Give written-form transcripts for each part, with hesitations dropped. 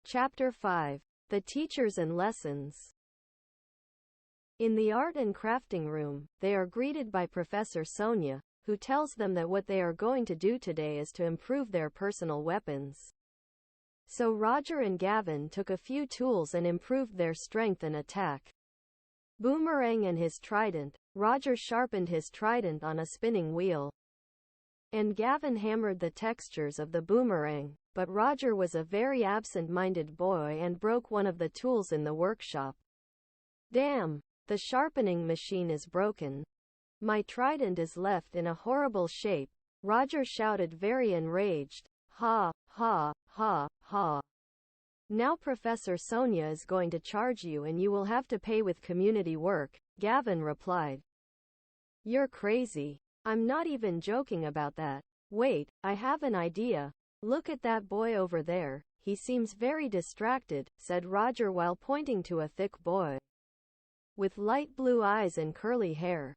Chapter 5. The Teachers and Lessons. In the art and crafting room, they are greeted by Professor Sonia, who tells them that what they are going to do today is to improve their personal weapons. So Roger and Gavin took a few tools and improved their strength and attack. Boomerang and his trident. Roger sharpened his trident on a spinning wheel, and Gavin hammered the textures of the boomerang, but Roger was a very absent-minded boy and broke one of the tools in the workshop. Damn! The sharpening machine is broken. My trident is left in a horrible shape, Roger shouted, very enraged. Ha, ha, ha, ha. Now Professor Sonia is going to charge you and you will have to pay with community work, Gavin replied. You're crazy. I'm not even joking about that. Wait, I have an idea. Look at that boy over there. He seems very distracted, said Roger while pointing to a thick boy with light blue eyes and curly hair.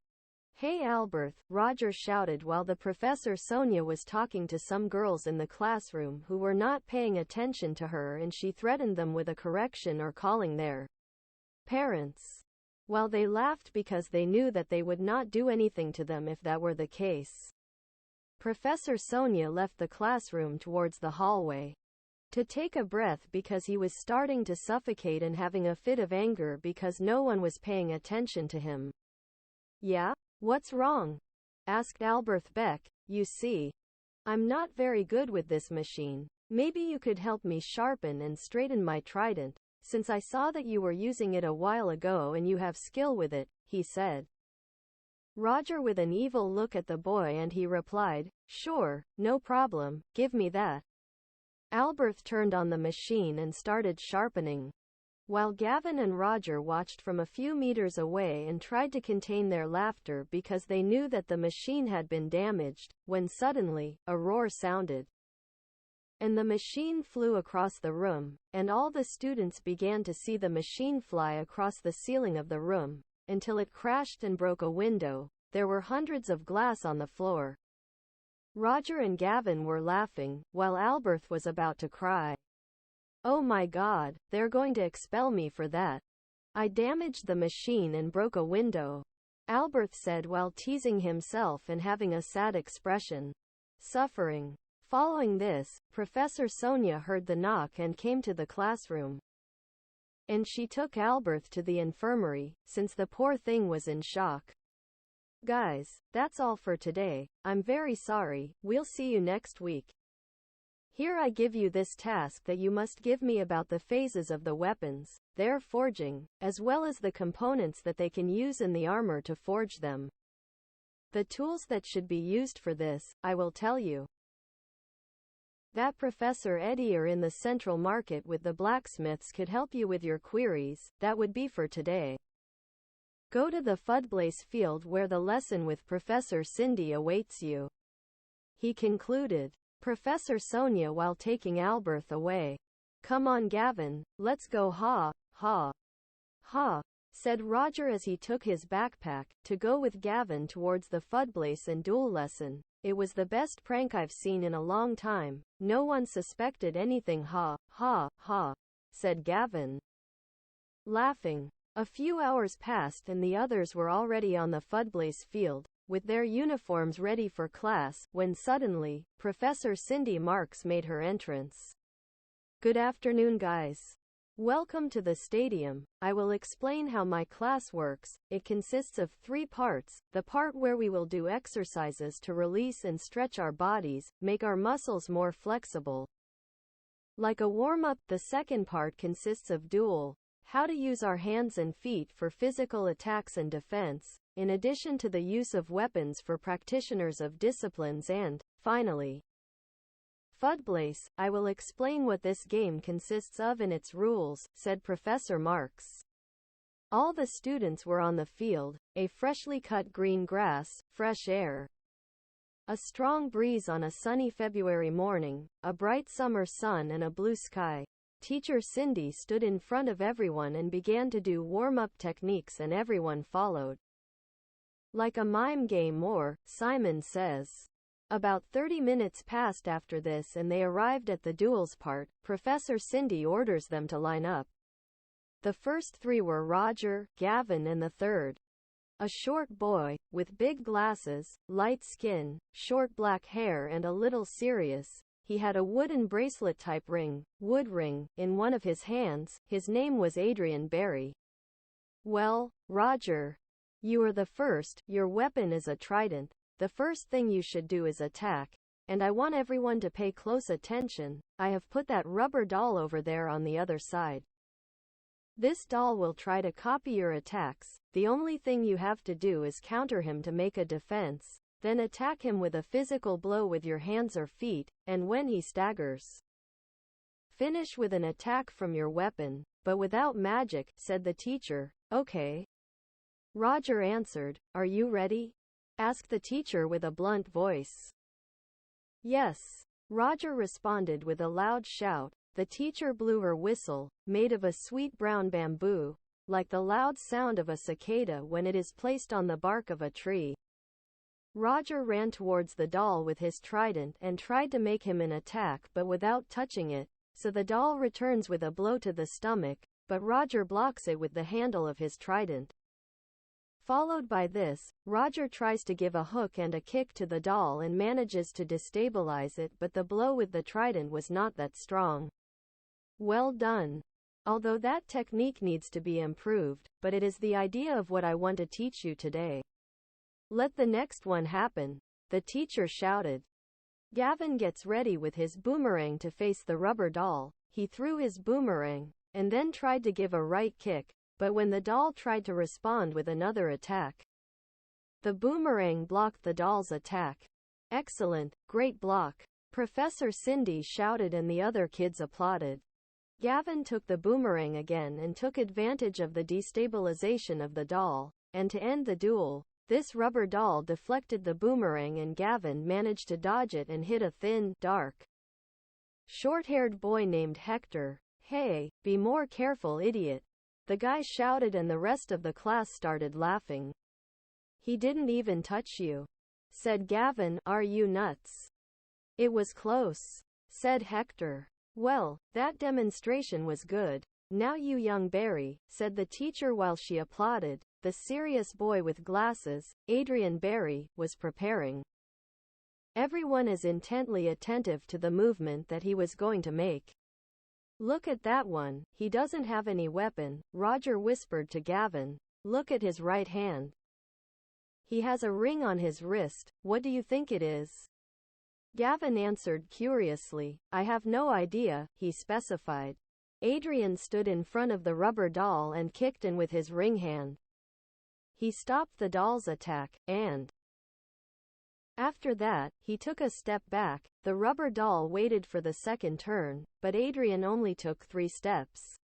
Hey Albert, Roger shouted while the Professor Sonia was talking to some girls in the classroom who were not paying attention to her, and she threatened them with a correction or calling their parents. While they laughed because they knew that they would not do anything to them if that were the case. Professor Sonia left the classroom towards the hallway to take a breath because he was starting to suffocate and having a fit of anger because no one was paying attention to him. Yeah? What's wrong? Asked Albert Beck. You see, I'm not very good with this machine. Maybe you could help me sharpen and straighten my trident, since I saw that you were using it a while ago and you have skill with it, he said. Roger with an evil look at the boy, and he replied, sure, no problem, give me that. Albert turned on the machine and started sharpening, while Gavin and Roger watched from a few meters away and tried to contain their laughter because they knew that the machine had been damaged, when suddenly, a roar sounded, and the machine flew across the room, and all the students began to see the machine fly across the ceiling of the room, until it crashed and broke a window. There were hundreds of glass on the floor. Roger and Gavin were laughing, while Albert was about to cry. Oh my God, they're going to expel me for that. I damaged the machine and broke a window, Albert said while teasing himself and having a sad expression. Suffering. Following this, Professor Sonia heard the knock and came to the classroom. And she took Albert to the infirmary, since the poor thing was in shock. Guys, that's all for today. I'm very sorry. We'll see you next week. Here I give you this task that you must give me about the phases of the weapons, their forging, as well as the components that they can use in the armor to forge them. The tools that should be used for this, I will tell you. That Professor Edier in the Central Market with the blacksmiths could help you with your queries. That would be for today. Go to the Fudblaze field where the lesson with Professor Cindy awaits you, he concluded. Professor Sonia while taking Albert away. Come on Gavin, let's go. Ha, ha, ha, said Roger as he took his backpack to go with Gavin towards the Fudblaze and duel lesson. It was the best prank I've seen in a long time. No one suspected anything. Ha, ha, ha, said Gavin, laughing. A few hours passed and the others were already on the Fudblaze field, with their uniforms ready for class, when suddenly, Professor Cindy Marks made her entrance. Good afternoon guys. Welcome to the stadium. I will explain how my class works. It consists of 3 parts. The part where we will do exercises to release and stretch our bodies, make our muscles more flexible, like a warm-up. The second part consists of duel, how to use our hands and feet for physical attacks and defense, in addition to the use of weapons for practitioners of disciplines, and, finally, Fudblaze. I will explain what this game consists of and its rules, said Professor Marks. All the students were on the field, a freshly cut green grass, fresh air, a strong breeze on a sunny February morning, a bright summer sun and a blue sky. Teacher Cindy stood in front of everyone and began to do warm-up techniques, and everyone followed. Like a mime game, or, Simon says. About 30 minutes passed after this and they arrived at the duels part. Professor Cindy orders them to line up. The first three were Roger, Gavin and the third, a short boy, with big glasses, light skin, short black hair and a little serious. He had a wooden bracelet-type wood ring, in one of his hands. His name was Adrian Barry. Well, Roger, you are the first. Your weapon is a trident. The first thing you should do is attack. And I want everyone to pay close attention. I have put that rubber doll over there on the other side. This doll will try to copy your attacks. The only thing you have to do is counter him to make a defense. Then attack him with a physical blow with your hands or feet, and when he staggers, finish with an attack from your weapon, but without magic, said the teacher. Okay. Roger answered. Are you ready? Asked the teacher with a blunt voice. Yes, Roger responded with a loud shout. The teacher blew her whistle, made of a sweet brown bamboo, like the loud sound of a cicada when it is placed on the bark of a tree. Roger ran towards the doll with his trident and tried to make him an attack but without touching it, so the doll returns with a blow to the stomach, but Roger blocks it with the handle of his trident. Followed by this, Roger tries to give a hook and a kick to the doll and manages to destabilize it, but the blow with the trident was not that strong. Well done. Although that technique needs to be improved, but it is the idea of what I want to teach you today. Let the next one happen, the teacher shouted. Gavin gets ready with his boomerang to face the rubber doll. He threw his boomerang, and then tried to give a right kick, but when the doll tried to respond with another attack, the boomerang blocked the doll's attack. Excellent, great block, Professor Cindy shouted and the other kids applauded. Gavin took the boomerang again and took advantage of the destabilization of the doll, and to end the duel, this rubber doll deflected the boomerang and Gavin managed to dodge it and hit a thin, dark, short-haired boy named Hector. Hey, be more careful, idiot, the guy shouted and the rest of the class started laughing. He didn't even touch you, said Gavin. Are you nuts? It was close, said Hector. Well, that demonstration was good. Now you young Barry, said the teacher while she applauded. The serious boy with glasses, Adrian Barry, was preparing. Everyone is intently attentive to the movement that he was going to make. Look at that one, he doesn't have any weapon, Roger whispered to Gavin. Look at his right hand. He has a ring on his wrist. What do you think it is? Gavin answered curiously. I have no idea, he specified. Adrian stood in front of the rubber doll and kicked in with his ring hand. He stopped the doll's attack, and after that, he took a step back. The rubber doll waited for the second turn, but Adrian only took 3 steps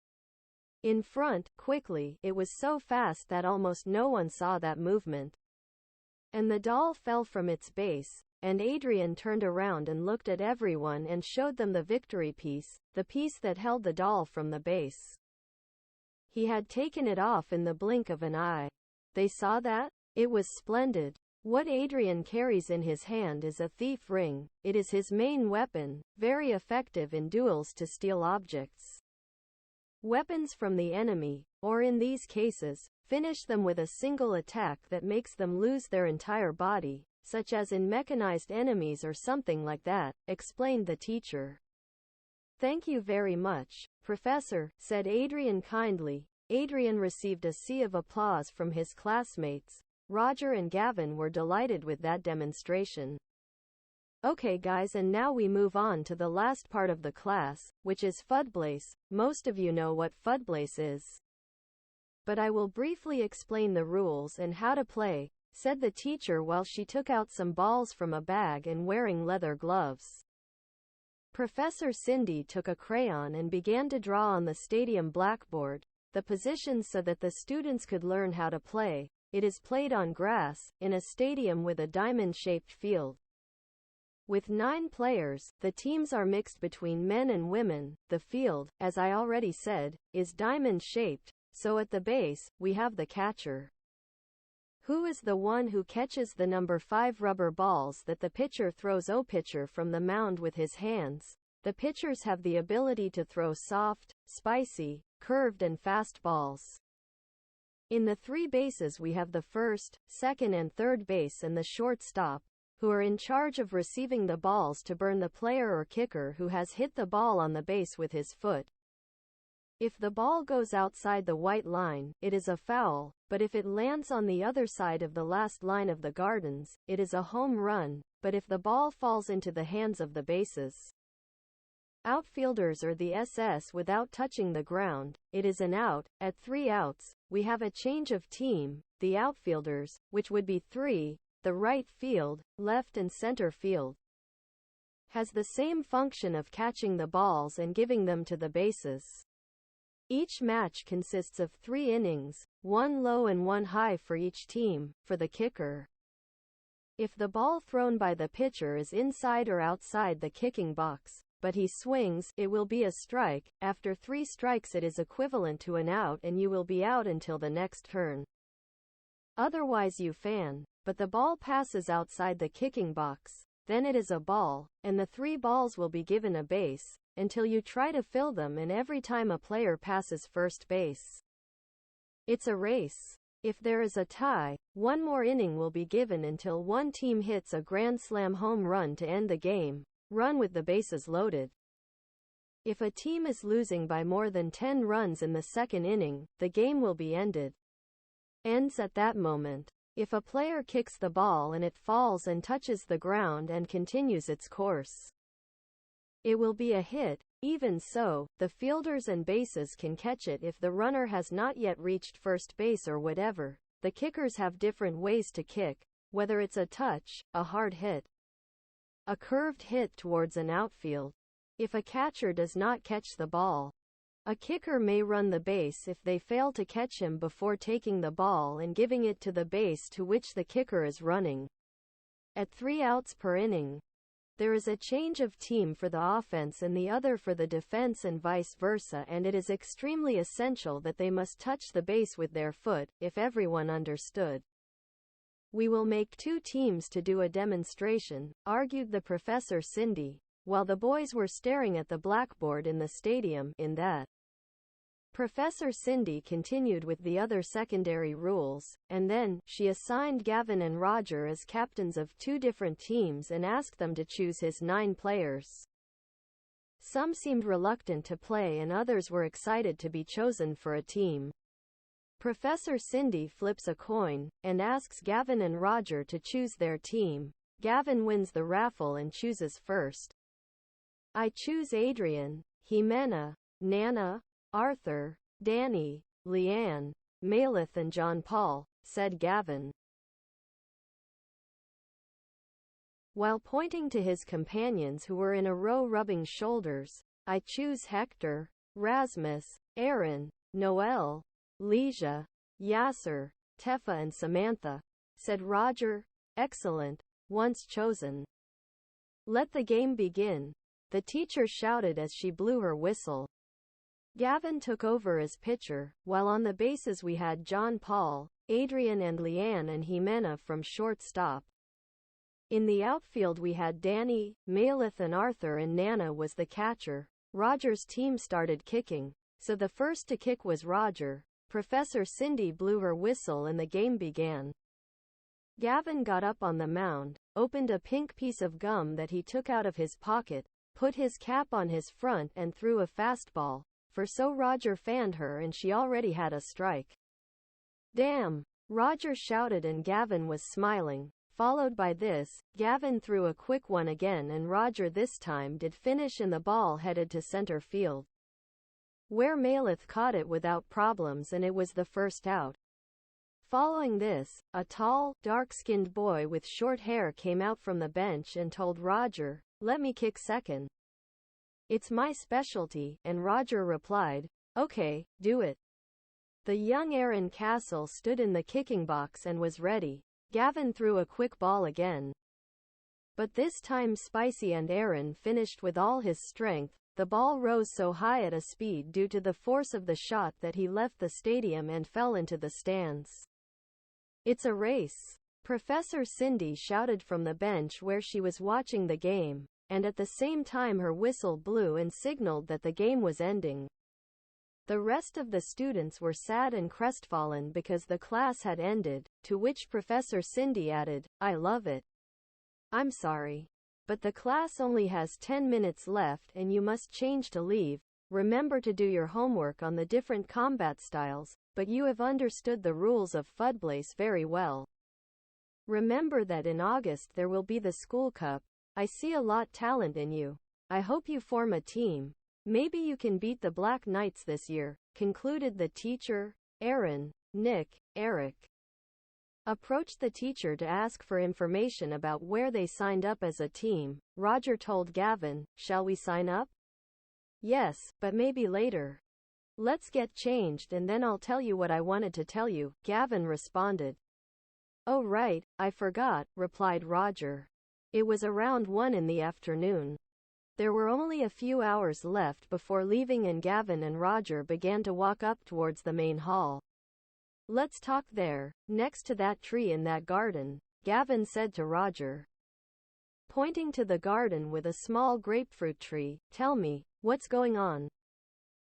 in front, quickly. It was so fast that almost no one saw that movement. And the doll fell from its base, and Adrian turned around and looked at everyone and showed them the victory piece, the piece that held the doll from the base. He had taken it off in the blink of an eye. They saw that? It was splendid. What Adrian carries in his hand is a thief ring. It is his main weapon, very effective in duels to steal objects, weapons from the enemy, or in these cases, finish them with a single attack that makes them lose their entire body, such as in mechanized enemies or something like that, explained the teacher. Thank you very much, Professor, said Adrian kindly. Adrian received a sea of applause from his classmates. Roger and Gavin were delighted with that demonstration. Okay guys, and now we move on to the last part of the class, which is Fudblaze. Most of you know what Fudblaze is, but I will briefly explain the rules and how to play, said the teacher while she took out some balls from a bag and wearing leather gloves. Professor Cindy took a crayon and began to draw on the stadium blackboard the positions so that the students could learn how to play. It is played on grass, in a stadium with a diamond-shaped field. With 9 players, the teams are mixed between men and women. The field, as I already said, is diamond-shaped, so at the base, we have the catcher, Who is the one who catches the number 5 rubber balls that the pitcher throws? O pitcher from the mound with his hands. The pitchers have the ability to throw soft, spicy, curved and fast balls. In the 3 bases we have the first, second and third base and the shortstop, who are in charge of receiving the balls to burn the player or kicker who has hit the ball on the base with his foot. If the ball goes outside the white line, it is a foul, but if it lands on the other side of the last line of the gardens, it is a home run, but if the ball falls into the hands of the bases, outfielders or the SS without touching the ground, it is an out. At 3 outs, we have a change of team. The outfielders, which would be 3, the right field, left and center field, has the same function of catching the balls and giving them to the bases. Each match consists of 3 innings, 1 low and 1 high for each team. For the kicker, if the ball thrown by the pitcher is inside or outside the kicking box, but he swings, it will be a strike. After 3 strikes it is equivalent to an out and you will be out until the next turn. Otherwise you fan, but the ball passes outside the kicking box, then it is a ball, and the 3 balls will be given a base, until you try to fill them, and every time a player passes first base, it's a race. If there is a tie, 1 more inning will be given until one team hits a grand slam home run to end the game, run with the bases loaded. If a team is losing by more than 10 runs in the second inning, the game will be ends at that moment. If a player kicks the ball and it falls and touches the ground and continues its course, it will be a hit. Even so, the fielders and bases can catch it if the runner has not yet reached first base or whatever. The kickers have different ways to kick, whether it's a touch, a hard hit, a curved hit towards an outfield. If a catcher does not catch the ball, a kicker may run the base if they fail to catch him before taking the ball and giving it to the base to which the kicker is running. At 3 outs per inning, there is a change of team for the offense and the other for the defense and vice versa, and it is extremely essential that they must touch the base with their foot. If everyone understood, we will make 2 teams to do a demonstration, argued the Professor Cindy, while the boys were staring at the blackboard in the stadium. In that, Professor Cindy continued with the other secondary rules, and then, she assigned Gavin and Roger as captains of 2 different teams and asked them to choose his 9 players. Some seemed reluctant to play and others were excited to be chosen for a team. Professor Cindy flips a coin, and asks Gavin and Roger to choose their team. Gavin wins the raffle and chooses first. I choose Adrian, Jimena, Nana, Arthur, Danny, Leanne, Malith and John Paul, said Gavin, while pointing to his companions who were in a row rubbing shoulders. I choose Hector, Rasmus, Aaron, Noel, Leisha, Yasser, Tefa and Samantha, said Roger. Excellent, once chosen. Let the game begin, the teacher shouted as she blew her whistle. Gavin took over as pitcher, while on the bases we had John Paul, Adrian and Leanne and Jimena from shortstop. In the outfield we had Danny, Malith and Arthur, and Nana was the catcher. Roger's team started kicking, so the first to kick was Roger. Professor Cindy blew her whistle and the game began. Gavin got up on the mound, opened a pink piece of gum that he took out of his pocket, put his cap on his front and threw a fastball. For so Roger fanned her and she already had a strike. Damn! Roger shouted and Gavin was smiling. Followed by this, Gavin threw a quick one again and Roger this time did finish and the ball headed to center field, where Malith caught it without problems and it was the first out. Following this, a tall, dark-skinned boy with short hair came out from the bench and told Roger, "Let me kick second. It's my specialty," and Roger replied, "Okay, do it." The young Aaron Castle stood in the kicking box and was ready. Gavin threw a quick ball again, but this time Spicy and Aaron finished with all his strength. The ball rose so high at a speed due to the force of the shot that he left the stadium and fell into the stands. It's a race. Professor Cindy shouted from the bench where she was watching the game, and at the same time her whistle blew and signaled that the game was ending. The rest of the students were sad and crestfallen because the class had ended, to which Professor Cindy added, "I love it. I'm sorry. But the class only has 10 minutes left and you must change to leave. Remember to do your homework on the different combat styles, but you have understood the rules of Fudblaze very well. Remember that in August there will be the school cup. I see a lot talent in you. I hope you form a team. Maybe you can beat the Black Knights this year," concluded the teacher. Aaron, Nick, Eric approached the teacher to ask for information about where they signed up as a team. Roger told Gavin, "Shall we sign up?" "Yes, but maybe later. Let's get changed and then I'll tell you what I wanted to tell you," Gavin responded. "Oh right, I forgot," replied Roger. It was around 1 in the afternoon. There were only a few hours left before leaving and Gavin and Roger began to walk up towards the main hall. "Let's talk there, next to that tree in that garden," Gavin said to Roger, pointing to the garden with a small grapefruit tree. "Tell me, what's going on?"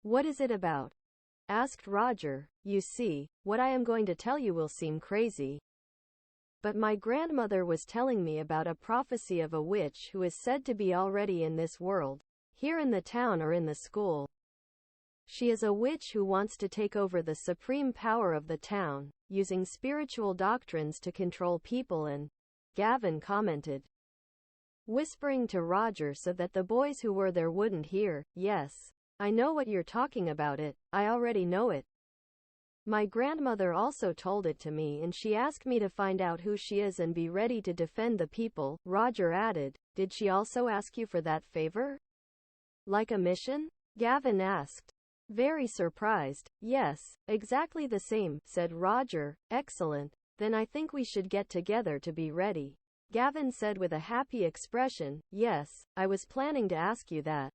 "What is it about?" asked Roger. "You see, what I am going to tell you will seem crazy. But my grandmother was telling me about a prophecy of a witch who is said to be already in this world, here in the town or in the school. She is a witch who wants to take over the supreme power of the town, using spiritual doctrines to control people and," Gavin commented, whispering to Roger so that the boys who were there wouldn't hear. "Yes, I know what you're talking about. I already know it. My grandmother also told it to me and she asked me to find out who she is and be ready to defend the people," Roger added. "Did she also ask you for that favor? Like a mission?" Gavin asked, very surprised. "Yes, exactly the same," said Roger. "Excellent. Then I think we should get together to be ready," Gavin said with a happy expression. "Yes, I was planning to ask you that.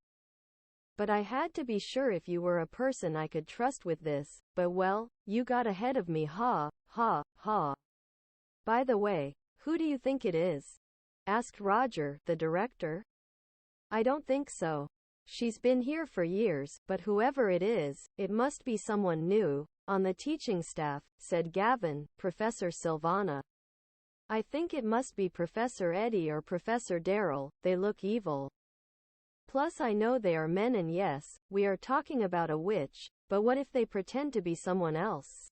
But I had to be sure if you were a person I could trust with this, but well, you got ahead of me, ha, ha, ha. By the way, who do you think it is?" asked Roger. "The director?" "I don't think so. She's been here for years, but whoever it is, it must be someone new, on the teaching staff," said Gavin. "Professor Silvana. I think it must be Professor Eddie or Professor Daryl. They look evil. Plus I know they are men and yes, we are talking about a witch, but what if they pretend to be someone else?"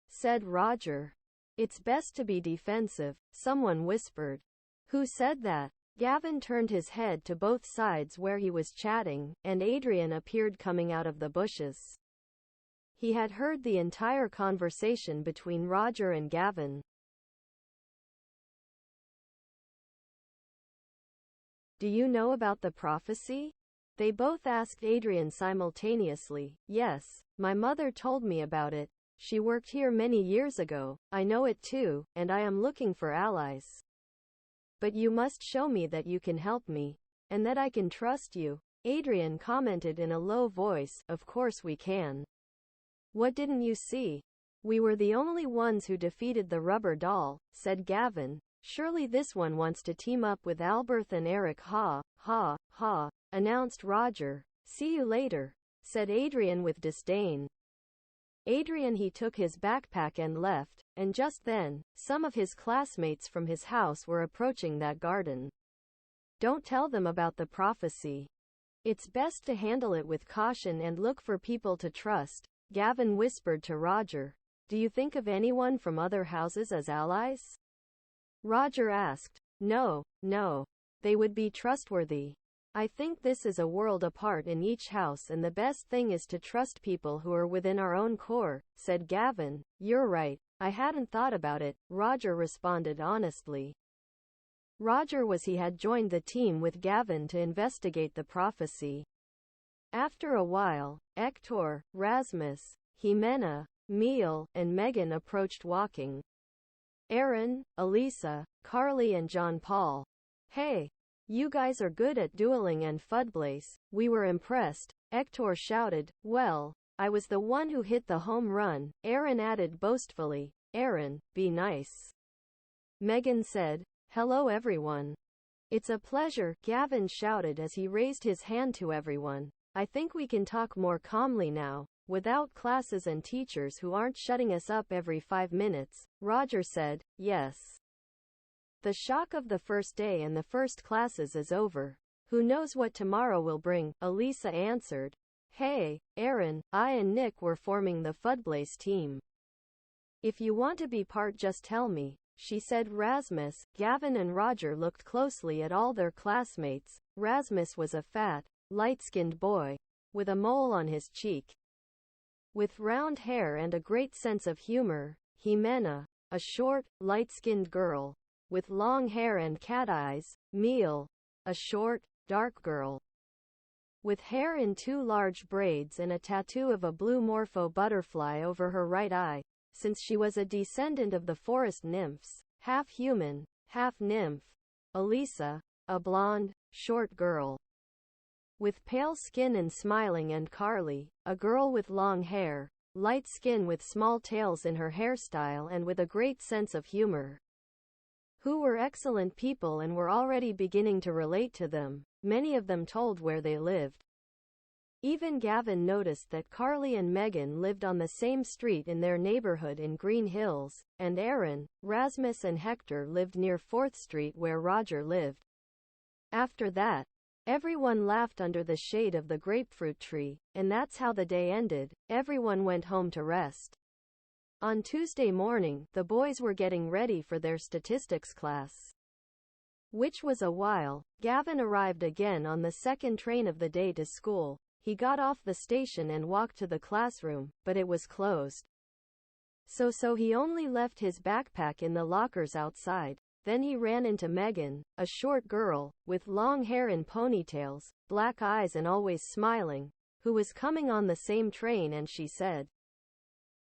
said Roger. "It's best to be defensive," someone whispered. "Who said that?" Gavin turned his head to both sides where he was chatting, and Adrian appeared coming out of the bushes. He had heard the entire conversation between Roger and Gavin. "Do you know about the prophecy?" they both asked Adrian simultaneously. "Yes, my mother told me about it. She worked here many years ago. I know it too, and I am looking for allies. But you must show me that you can help me, and that I can trust you," Adrian commented in a low voice. "Of course we can. What didn't you see? We were the only ones who defeated the rubber doll," said Gavin. "Surely this one wants to team up with Albert and Eric." "Ha, ha, ha," announced Roger. "See you later," said Adrian with disdain. Adrian he took his backpack and left, and just then, some of his classmates from his house were approaching that garden. "Don't tell them about the prophecy. It's best to handle it with caution and look for people to trust," Gavin whispered to Roger. "Do you think of anyone from other houses as allies?" Roger asked. No, they would be trustworthy. I think this is a world apart in each house and the best thing is to trust people who are within our own core," said Gavin. "You're right, I hadn't thought about it," Roger responded honestly. Roger he had joined the team with Gavin to investigate the prophecy. After a while, Hector, Rasmus, Jimena, Miel, and Megan approached walking. Aaron, Elisa, Carly and John Paul. "Hey, you guys are good at dueling and Fudblaze. We were impressed," Hector shouted. "Well, I was the one who hit the home run," Aaron added boastfully. Aaron, be nice. Megan said, hello everyone. It's a pleasure, Gavin shouted as he raised his hand to everyone. I think we can talk more calmly now, without classes and teachers who aren't shutting us up every 5 minutes. Roger said, yes. The shock of the first day and the first classes is over. Who knows what tomorrow will bring, Elisa answered. Hey, Aaron, I and Nick were forming the Fudblaze team. If you want to be part, just tell me, she said. Rasmus, Gavin and Roger looked closely at all their classmates. Rasmus was a fat, light-skinned boy, with a mole on his cheek. With round hair and a great sense of humor. Jimena, a short, light-skinned girl, with long hair and cat eyes. Meal, a short, dark girl, with hair in 2 large braids and a tattoo of a blue morpho butterfly over her right eye, since she was a descendant of the forest nymphs, half human, half nymph. Elisa, a blonde, short girl, with pale skin and smiling, and Carly, a girl with long hair, light skin with small tails in her hairstyle and with a great sense of humor, who were excellent people and were already beginning to relate to them. Many of them told where they lived. Even Gavin noticed that Carly and Megan lived on the same street in their neighborhood in Green Hills, and Aaron, Rasmus and Hector lived near 4th Street where Roger lived. After that, everyone laughed under the shade of the grapefruit tree, and that's how the day ended. Everyone went home to rest. On Tuesday morning, the boys were getting ready for their statistics class, which was a while. Gavin arrived again on the second train of the day to school. He got off the station and walked to the classroom, but it was closed. So he only left his backpack in the lockers outside. Then he ran into Megan, a short girl, with long hair and ponytails, black eyes and always smiling, who was coming on the same train, and she said,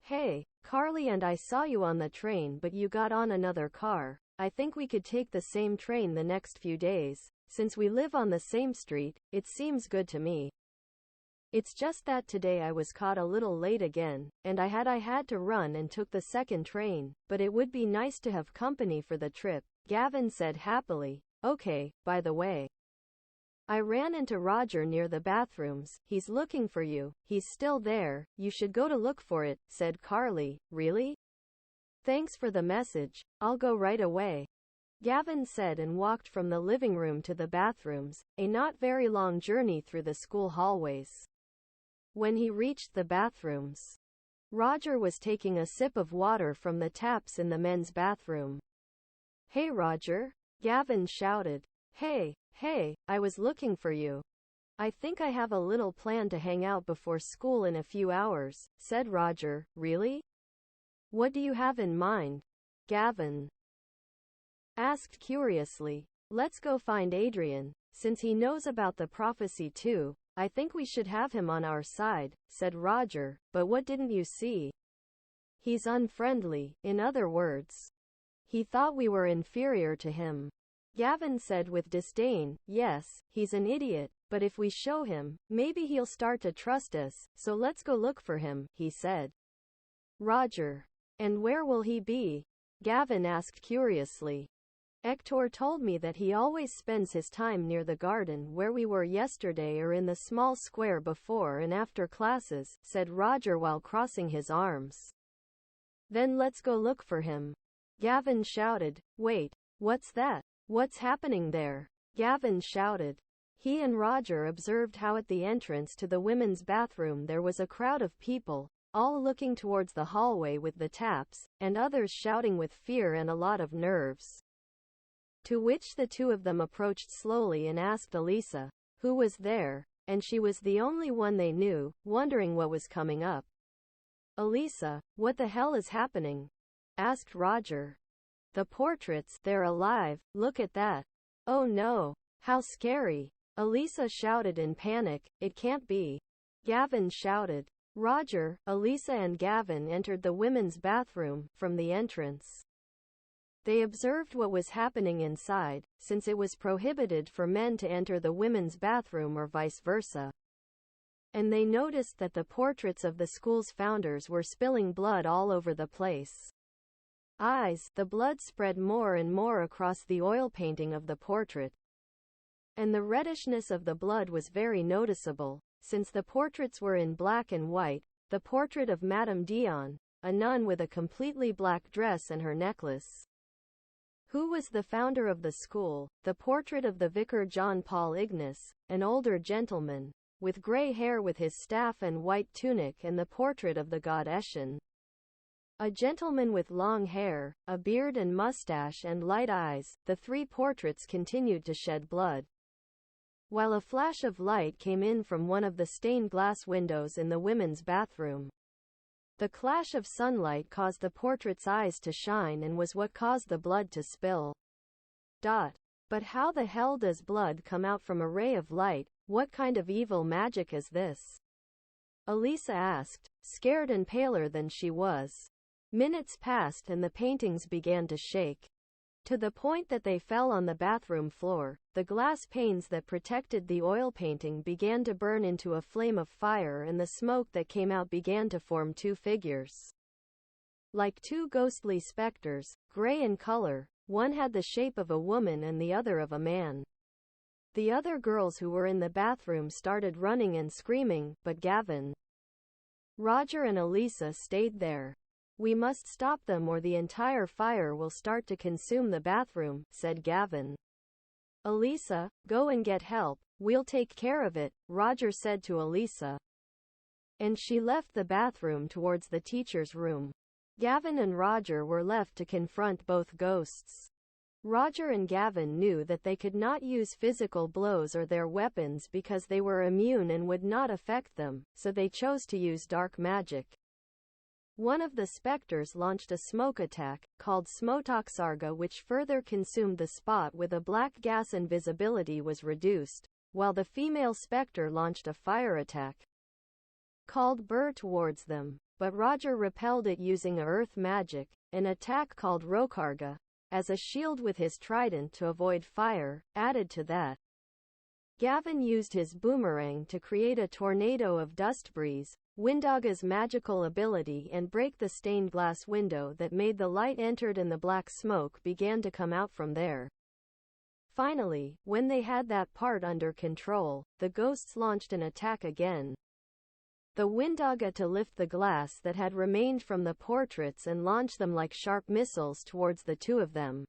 Hey, Carly and I saw you on the train, but you got on another car. I think we could take the same train the next few days. Since we live on the same street, it seems good to me. It's just that today I was caught a little late again, and I had to run and took the second train, but it would be nice to have company for the trip, Gavin said happily. Okay, by the way, I ran into Roger near the bathrooms. He's looking for you. He's still there. You should go to look for it, said Carly. Really? Thanks for the message. I'll go right away, Gavin said, and walked from the living room to the bathrooms, a not very long journey through the school hallways. When he reached the bathrooms, Roger was taking a sip of water from the taps in the men's bathroom. Hey Roger, Gavin shouted. Hey, I was looking for you. I think I have a little plan to hang out before school in a few hours, said Roger. Really? What do you have in mind? Gavin asked curiously. Let's go find Adrian. Since he knows about the prophecy too, I think we should have him on our side, said Roger. But what didn't you see? He's unfriendly. In other words, he thought we were inferior to him, Gavin said with disdain. Yes, he's an idiot, but if we show him, maybe he'll start to trust us, so let's go look for him, he said. Roger. And where will he be? Gavin asked curiously. Hector told me that he always spends his time near the garden where we were yesterday, or in the small square before and after classes, said Roger while crossing his arms. Then let's go look for him, Gavin shouted. Wait, what's that? What's happening there? Gavin shouted. He and Roger observed how at the entrance to the women's bathroom there was a crowd of people, all looking towards the hallway with the taps, and others shouting with fear and a lot of nerves. To which the two of them approached slowly and asked Elisa, who was there, and she was the only one they knew, wondering what was coming up. Elisa, what the hell is happening? Asked Roger. The portraits, they're alive, look at that. Oh no, how scary. Elisa shouted in panic. It can't be. Gavin shouted. Roger, Elisa and Gavin entered the women's bathroom from the entrance. They observed what was happening inside, since it was prohibited for men to enter the women's bathroom or vice versa. And they noticed that the portraits of the school's founders were spilling blood all over the place. eyes. The blood spread more and more across the oil painting of the portrait, and the reddishness of the blood was very noticeable, since the portraits were in black and white. The portrait of Madame Dion, a nun with a completely black dress and her necklace, who was the founder of the school. The portrait of the vicar John Paul Ignace, an older gentleman, with grey hair with his staff and white tunic, and the portrait of the god Eshin, a gentleman with long hair, a beard and mustache and light eyes. The three portraits continued to shed blood, while a flash of light came in from one of the stained glass windows in the women's bathroom. The clash of sunlight caused the portrait's eyes to shine and was what caused the blood to spill. But how the hell does blood come out from a ray of light? What kind of evil magic is this? Elisa asked, scared and paler than she was. Minutes passed and the paintings began to shake, to the point that they fell on the bathroom floor. The glass panes that protected the oil painting began to burn into a flame of fire, and the smoke that came out began to form two figures, like two ghostly specters, gray in color. One had the shape of a woman and the other of a man. The other girls who were in the bathroom started running and screaming, but Gavin, Roger and Elisa stayed there. We must stop them or the entire fire will start to consume the bathroom, said Gavin. Elisa, go and get help, we'll take care of it, Roger said to Elisa. And she left the bathroom towards the teacher's room. Gavin and Roger were left to confront both ghosts. Roger and Gavin knew that they could not use physical blows or their weapons because they were immune and would not affect them, so they chose to use dark magic. One of the specters launched a smoke attack, called smotoxarga, which further consumed the spot with a black gas and visibility was reduced, while the female specter launched a fire attack, called Burr, towards them, but Roger repelled it using a earth magic, an attack called Rokarga, as a shield with his trident to avoid fire. Added to that, Gavin used his boomerang to create a tornado of dust breeze, Windaga's magical ability, and break the stained glass window that made the light entered and the black smoke began to come out from there. Finally, when they had that part under control, the ghosts launched an attack again, the Windaga, to lift the glass that had remained from the portraits and launch them like sharp missiles towards the two of them.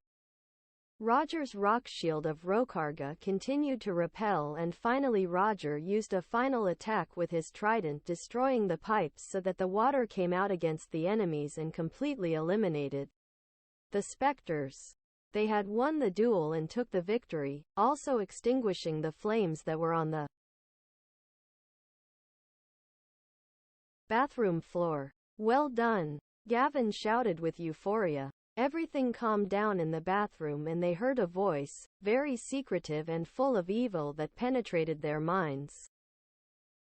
Roger's rock shield of Rokarga continued to repel, and finally Roger used a final attack with his trident, destroying the pipes so that the water came out against the enemies and completely eliminated the specters. They had won the duel and took the victory, also extinguishing the flames that were on the bathroom floor. Well done, Gavin shouted with euphoria. Everything calmed down in the bathroom and they heard a voice, very secretive and full of evil, that penetrated their minds,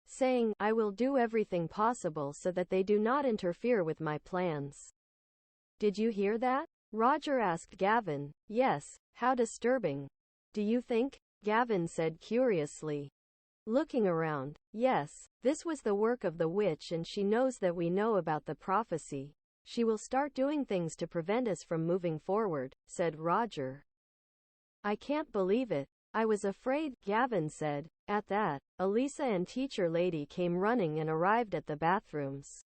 saying, I will do everything possible so that they do not interfere with my plans. Did you hear that? Roger asked Gavin. Yes, how disturbing. Do you think? Gavin said curiously, looking around. Yes, this was the work of the witch, and she knows that we know about the prophecy. She will start doing things to prevent us from moving forward, said Roger. I can't believe it. I was afraid, Gavin said. At that, Elisa and teacher lady came running and arrived at the bathrooms.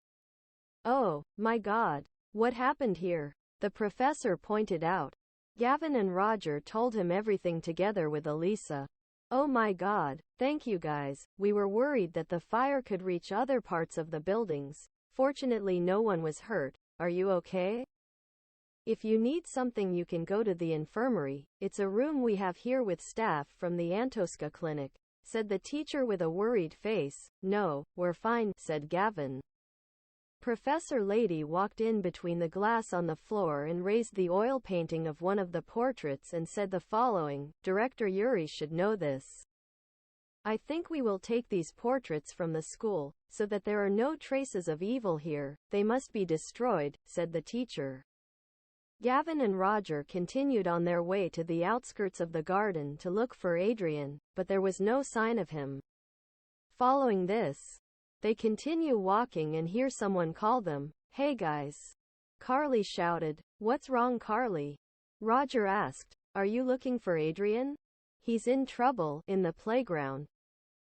Oh, my God. What happened here? The professor pointed out. Gavin and Roger told him everything together with Elisa. Oh my God, thank you guys. We were worried that the fire could reach other parts of the buildings. Fortunately, no one was hurt. Are you okay? If you need something, you can go to the infirmary. It's a room we have here with staff from the Antoska clinic, said the teacher with a worried face. No, we're fine, said Gavin. Professor Lady walked in between the glass on the floor and raised the oil painting of one of the portraits and said the following, Director Yuri should know this. I think we will take these portraits from the school, so that there are no traces of evil here. They must be destroyed, said the teacher. Gavin and Roger continued on their way to the outskirts of the garden to look for Adrian, but there was no sign of him. Following this, they continue walking and hear someone call them, Hey guys. Carly shouted. What's wrong, Carly? Roger asked. Are you looking for Adrian? He's in trouble, in the playground.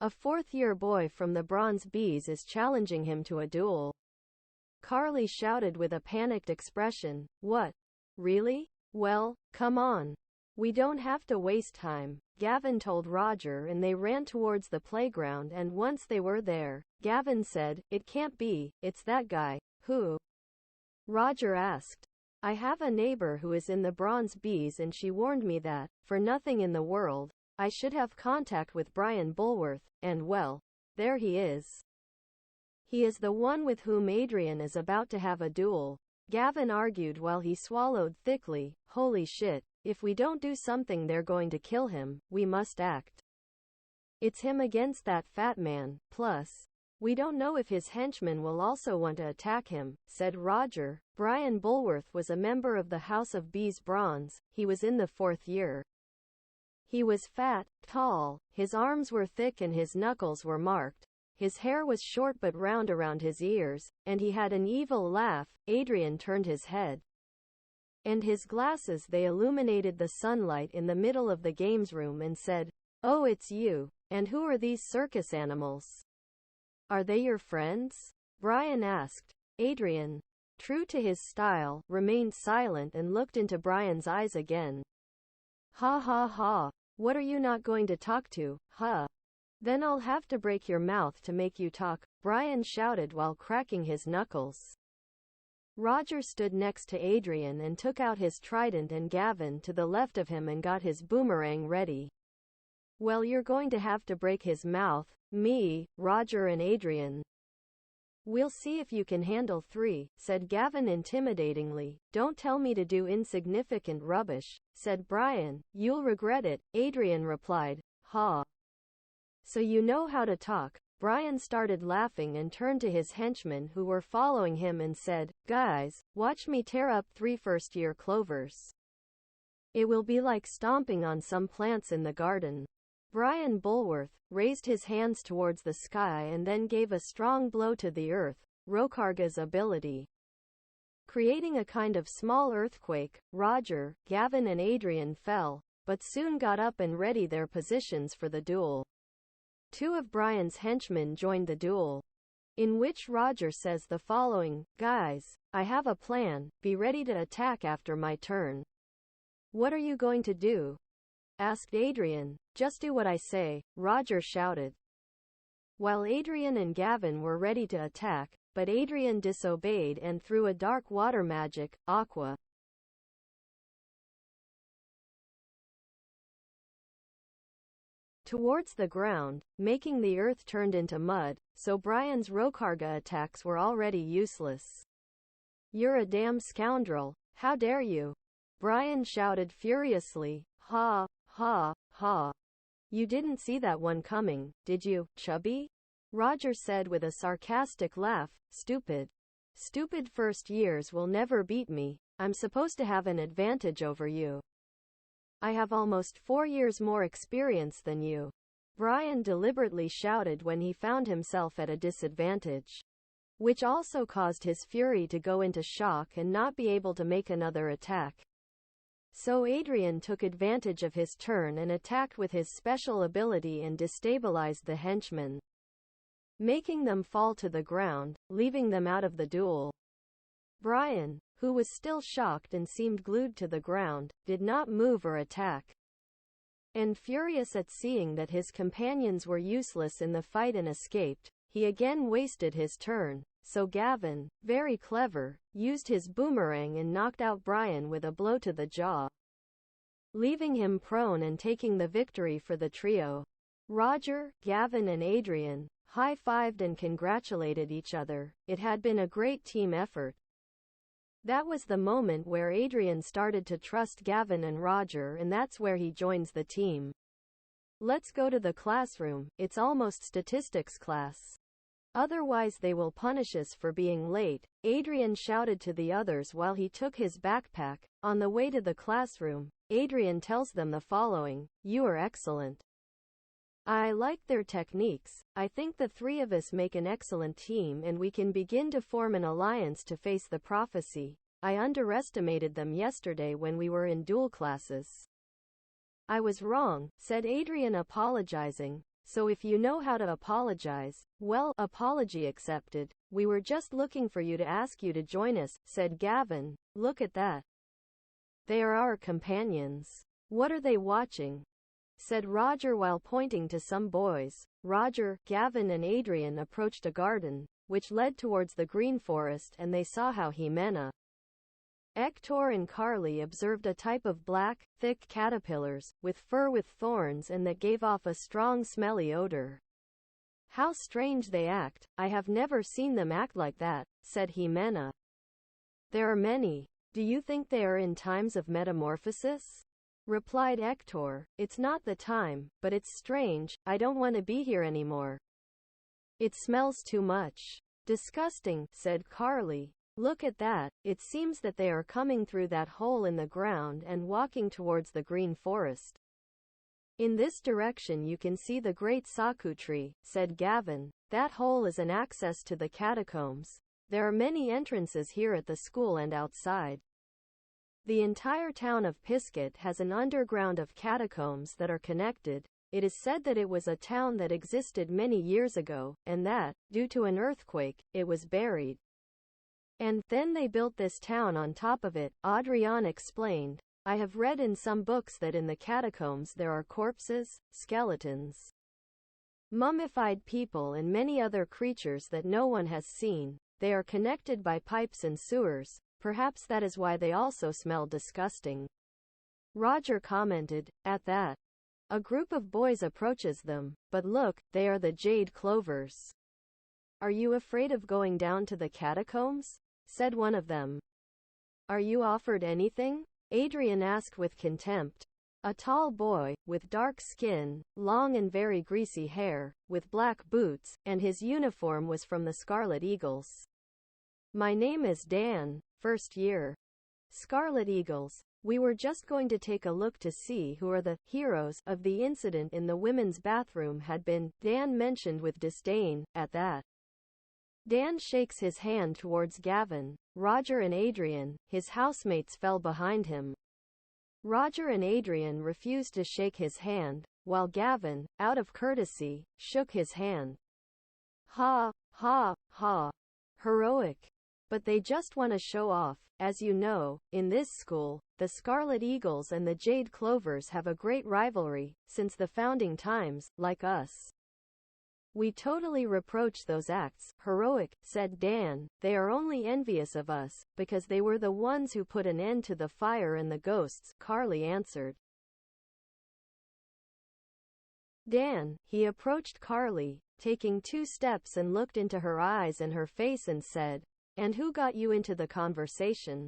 A fourth-year boy from the Bronze Bees is challenging him to a duel. Carly shouted with a panicked expression. What? Really? Well, come on. We don't have to waste time, Gavin told Roger, and they ran towards the playground, and once they were there, Gavin said, It can't be, it's that guy. Who? Roger asked. I have a neighbor who is in the Bronze Bees and she warned me that, for nothing in the world, I should have contact with Brian Bulworth, and well, there he is. He is the one with whom Adrian is about to have a duel, Gavin argued while he swallowed thickly. Holy shit, if we don't do something they're going to kill him, we must act. It's him against that fat man, plus, we don't know if his henchmen will also want to attack him, said Roger. Brian Bulworth was a member of the House of Bees Bronze, he was in the 4th year. He was fat, tall, his arms were thick and his knuckles were marked. His hair was short but round around his ears, and he had an evil laugh. Adrian turned his head. And his glasses, they illuminated the sunlight in the middle of the games room, and said, Oh, it's you. And who are these circus animals? Are they your friends? Brian asked. Adrian, true to his style, remained silent and looked into Brian's eyes again. Ha ha ha. What are you not going to talk to, huh? Then I'll have to break your mouth to make you talk, Brian shouted while cracking his knuckles. Roger stood next to Adrian and took out his trident, and Gavin to the left of him and got his boomerang ready. Well, you're going to have to break his mouth, me, Roger and Adrian. We'll see if you can handle 3, said Gavin intimidatingly. Don't tell me to do insignificant rubbish, said Brian. You'll regret it, Adrian replied. Ha. So you know how to talk. Brian started laughing and turned to his henchmen who were following him and said, Guys, watch me tear up 3 first-year clovers. It will be like stomping on some plants in the garden. Brian Bulworth raised his hands towards the sky and then gave a strong blow to the earth, Rokarga's ability, creating a kind of small earthquake. Roger, Gavin and Adrian fell, but soon got up and readied their positions for the duel. 2 of Brian's henchmen joined the duel, in which Roger says the following, Guys, I have a plan, be ready to attack after my turn. What are you going to do? Asked Adrian. Just do what I say, Roger shouted. While Adrian and Gavin were ready to attack, but Adrian disobeyed and threw a dark water magic, aqua, towards the ground, making the earth turned into mud, so Brian's Rokarga attacks were already useless. You're a damn scoundrel, how dare you? Brian shouted furiously. Ha, ha, ha. You didn't see that one coming, did you, chubby? Roger said with a sarcastic laugh. Stupid. Stupid first years will never beat me. I'm supposed to have an advantage over you. I have almost 4 years more experience than you. Brian deliberately shouted when he found himself at a disadvantage, which also caused his fury to go into shock and not be able to make another attack. So Adrian took advantage of his turn and attacked with his special ability and destabilized the henchmen, making them fall to the ground, leaving them out of the duel. Brian, who was still shocked and seemed glued to the ground, did not move or attack. And furious at seeing that his companions were useless in the fight and escaped, he again wasted his turn. So Gavin, very clever, used his boomerang and knocked out Brian with a blow to the jaw, leaving him prone and taking the victory for the trio. Roger, Gavin and Adrian high-fived and congratulated each other. It had been a great team effort. That was the moment where Adrian started to trust Gavin and Roger, and that's where he joins the team. Let's go to the classroom, it's almost statistics class. Otherwise they will punish us for being late, Adrian shouted to the others while he took his backpack. On the way to the classroom, Adrian tells them the following, You are excellent. I like their techniques. I think the 3 of us make an excellent team and we can begin to form an alliance to face the prophecy. I underestimated them yesterday when we were in dual classes. I was wrong, said Adrian, apologizing. So if you know how to apologize, well, apology accepted. We were just looking for you to ask you to join us, said Gavin. Look at that. They are our companions. What are they watching? Said Roger while pointing to some boys. Roger, Gavin and Adrian approached a garden, which led towards the green forest, and they saw how Jimena, Hector and Carly observed a type of black, thick caterpillars, with fur with thorns and that gave off a strong smelly odor. How strange they act. I have never seen them act like that, said Jimena. There are many. Do you think they are in times of metamorphosis? Replied Hector. It's not the time, but it's strange. I don't want to be here anymore. It smells too much. Disgusting, said Carly. Look at that. It seems that they are coming through that hole in the ground and walking towards the green forest. In this direction you can see the great saku tree, said Gavin. That hole is an access to the catacombs. There are many entrances here at the school and outside. The entire town of Pizcet has an underground of catacombs that are connected. It is said that it was a town that existed many years ago, and that, due to an earthquake, it was buried. And then they built this town on top of it, Adrian explained. I have read in some books that in the catacombs there are corpses, skeletons, mummified people and many other creatures that no one has seen. They are connected by pipes and sewers. Perhaps that is why they also smell disgusting. Roger commented. At that, a group of boys approaches them. But look, they are the jade clovers. Are you afraid of going down to the catacombs? Said one of them. Are you offered anything? Adrian asked with contempt. A tall boy, with dark skin, long and very greasy hair, with black boots, and his uniform was from the Scarlet Eagles. My name is Dan, first year. Scarlet Eagles. We were just going to take a look to see who are the heroes of the incident in the women's bathroom had been, Dan mentioned with disdain. At that, Dan shakes his hand towards Gavin. Roger and Adrian, his housemates, fell behind him. Roger and Adrian refused to shake his hand, while Gavin, out of courtesy, shook his hand. Ha, ha, ha. Heroic. But they just want to show off. As you know, in this school, the Scarlet Eagles and the Jade Clovers have a great rivalry, since the founding times, like us. We totally reproach those acts. Heroic, said Dan. They are only envious of us, because they were the ones who put an end to the fire and the ghosts, Carly answered. Dan, he approached Carly, taking 2 steps and looked into her eyes and her face and said, and who got you into the conversation?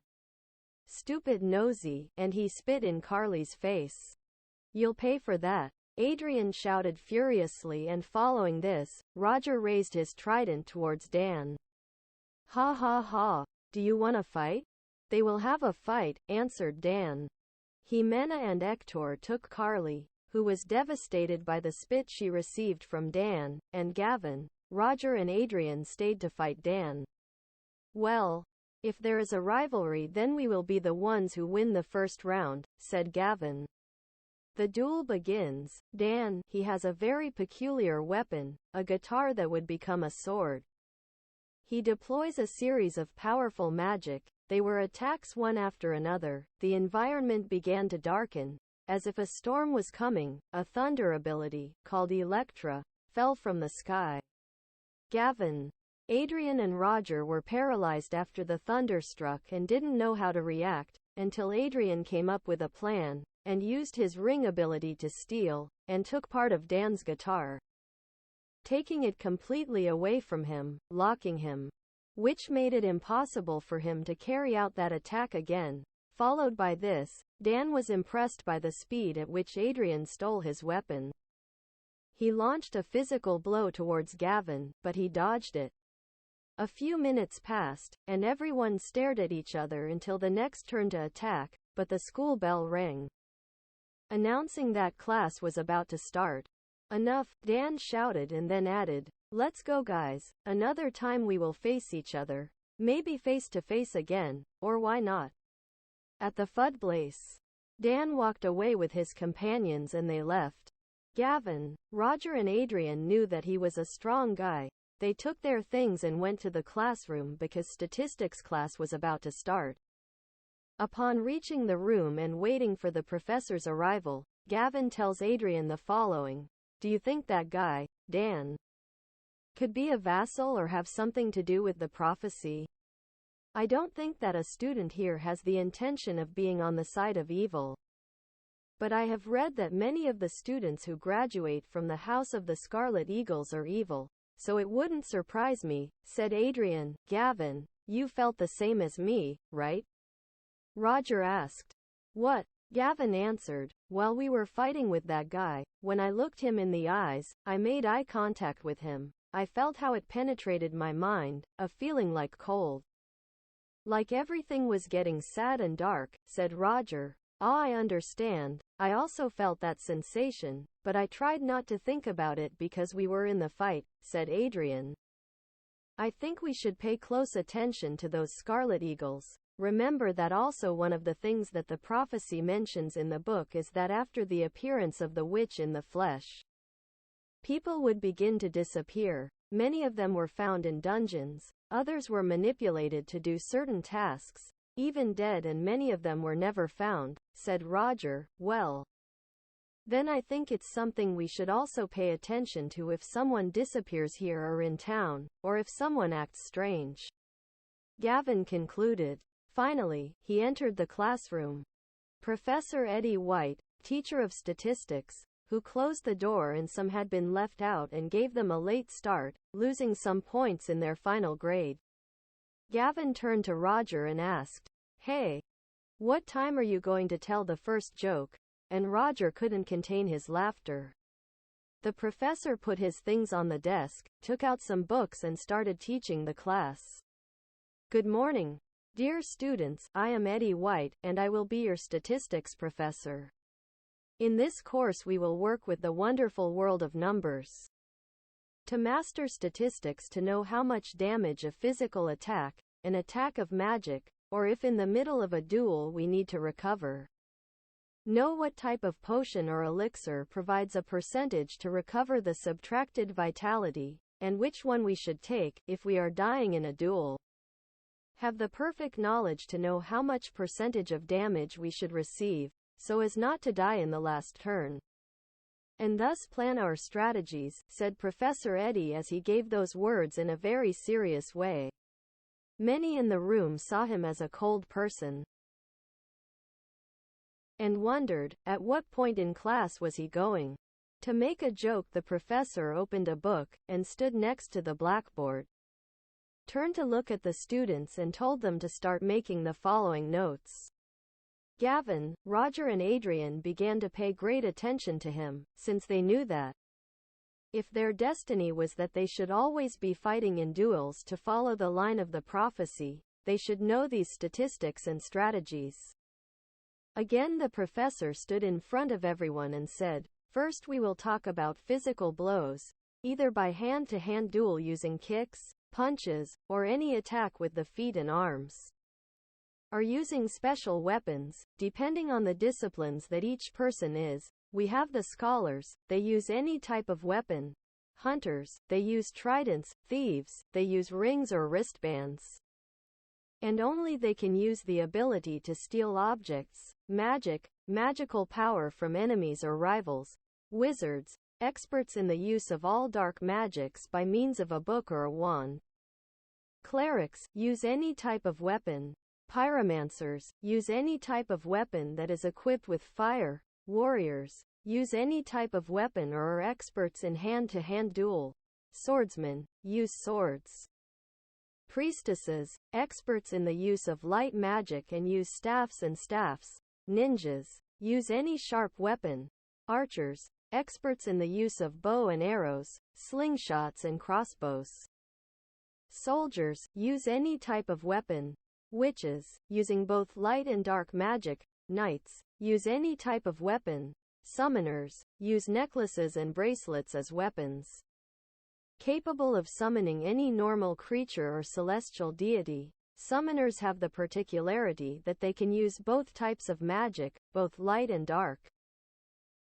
Stupid nosy, and he spit in Carly's face. You'll pay for that. Adrian shouted furiously, and following this, Roger raised his trident towards Dan. Ha ha ha. Do you want to fight? They will have a fight, answered Dan. Jimena and Hector took Carly, who was devastated by the spit she received from Dan, and Gavin. Roger and Adrian stayed to fight Dan. Well, if there is a rivalry, then we will be the ones who win the first round, said Gavin. The duel begins. Dan, he has a very peculiar weapon, a guitar that would become a sword. He deploys a series of powerful magic. They were attacks one after another. The environment began to darken, as if a storm was coming. A thunder ability, called Electra, fell from the sky. Gavin, Adrian and Roger were paralyzed after the thunder struck and didn't know how to react, until Adrian came up with a plan, and used his ring ability to steal, and took part of Dan's guitar, taking it completely away from him, locking him, which made it impossible for him to carry out that attack again. Followed by this, Dan was impressed by the speed at which Adrian stole his weapon. He launched a physical blow towards Gavin, but he dodged it. A few minutes passed, and everyone stared at each other until the next turn to attack, but the school bell rang, announcing that class was about to start. Enough, Dan shouted and then added, let's go guys, another time we will face each other. Maybe face to face again, or why not? At the Fud place. Dan walked away with his companions and they left. Gavin, Roger and Adrian knew that he was a strong guy. They took their things and went to the classroom because statistics class was about to start. Upon reaching the room and waiting for the professor's arrival, Gavin tells Adrian the following. Do you think that guy, Dan, could be a vassal or have something to do with the prophecy? I don't think that a student here has the intention of being on the side of evil. But I have read that many of the students who graduate from the House of the Scarlet Eagles are evil, so it wouldn't surprise me, said Adrian. Gavin, you felt the same as me, right? Roger asked. What? Gavin answered, while we were fighting with that guy, when I looked him in the eyes, I made eye contact with him. I felt how it penetrated my mind, a feeling like cold. Like everything was getting sad and dark, said Roger. Ah, I understand. I also felt that sensation, but I tried not to think about it because we were in the fight, said Adrian. I think we should pay close attention to those Scarlet Eagles. Remember that also one of the things that the prophecy mentions in the book is that after the appearance of the witch in the flesh, people would begin to disappear. Many of them were found in dungeons, others were manipulated to do certain tasks, even dead, and many of them were never found, said Roger. Well, then I think it's something we should also pay attention to if someone disappears here or in town, or if someone acts strange. Gavin concluded. Finally, he entered the classroom. Professor Eddie White, teacher of statistics, who closed the door and some had been left out and gave them a late start, losing some points in their final grade. Gavin turned to Roger and asked, Hey, what time are you going to tell the first joke? And Roger couldn't contain his laughter. The professor put his things on the desk, took out some books and started teaching the class. Good morning, dear students, I am Eddie White, and I will be your statistics professor. In this course we will work with the wonderful world of numbers. To master statistics, to know how much damage a physical attack, an attack of magic, or if in the middle of a duel we need to recover. Know what type of potion or elixir provides a percentage to recover the subtracted vitality, and which one we should take if we are dying in a duel. Have the perfect knowledge to know how much percentage of damage we should receive, so as not to die in the last turn. And thus plan our strategies, said Professor Eddie as he gave those words in a very serious way. Many in the room saw him as a cold person and wondered, at what point in class was he going? To make a joke, the professor opened a book, and stood next to the blackboard, turned to look at the students and told them to start making the following notes. Gavin, Roger and Adrian began to pay great attention to him, since they knew that if their destiny was that they should always be fighting in duels to follow the line of the prophecy, they should know these statistics and strategies. Again the professor stood in front of everyone and said, First we will talk about physical blows, either by hand-to-hand duel using kicks, punches, or any attack with the feet and arms, or using special weapons, depending on the disciplines that each person is. We have the scholars, they use any type of weapon. Hunters, they use tridents. Thieves, they use rings or wristbands. And only they can use the ability to steal objects. Magic, magical power from enemies or rivals. Wizards, experts in the use of all dark magics by means of a book or a wand. Clerics, use any type of weapon. Pyromancers, use any type of weapon that is equipped with fire. Warriors, use any type of weapon or are experts in hand-to-hand duel. Swordsmen, use swords. Priestesses, experts in the use of light magic and use staffs and staffs. Ninjas, use any sharp weapon. Archers, experts in the use of bow and arrows, slingshots and crossbows. Soldiers, use any type of weapon. Witches, using both light and dark magic. Knights, use any type of weapon. Summoners, use necklaces and bracelets as weapons. Capable of summoning any normal creature or celestial deity, summoners have the particularity that they can use both types of magic, both light and dark.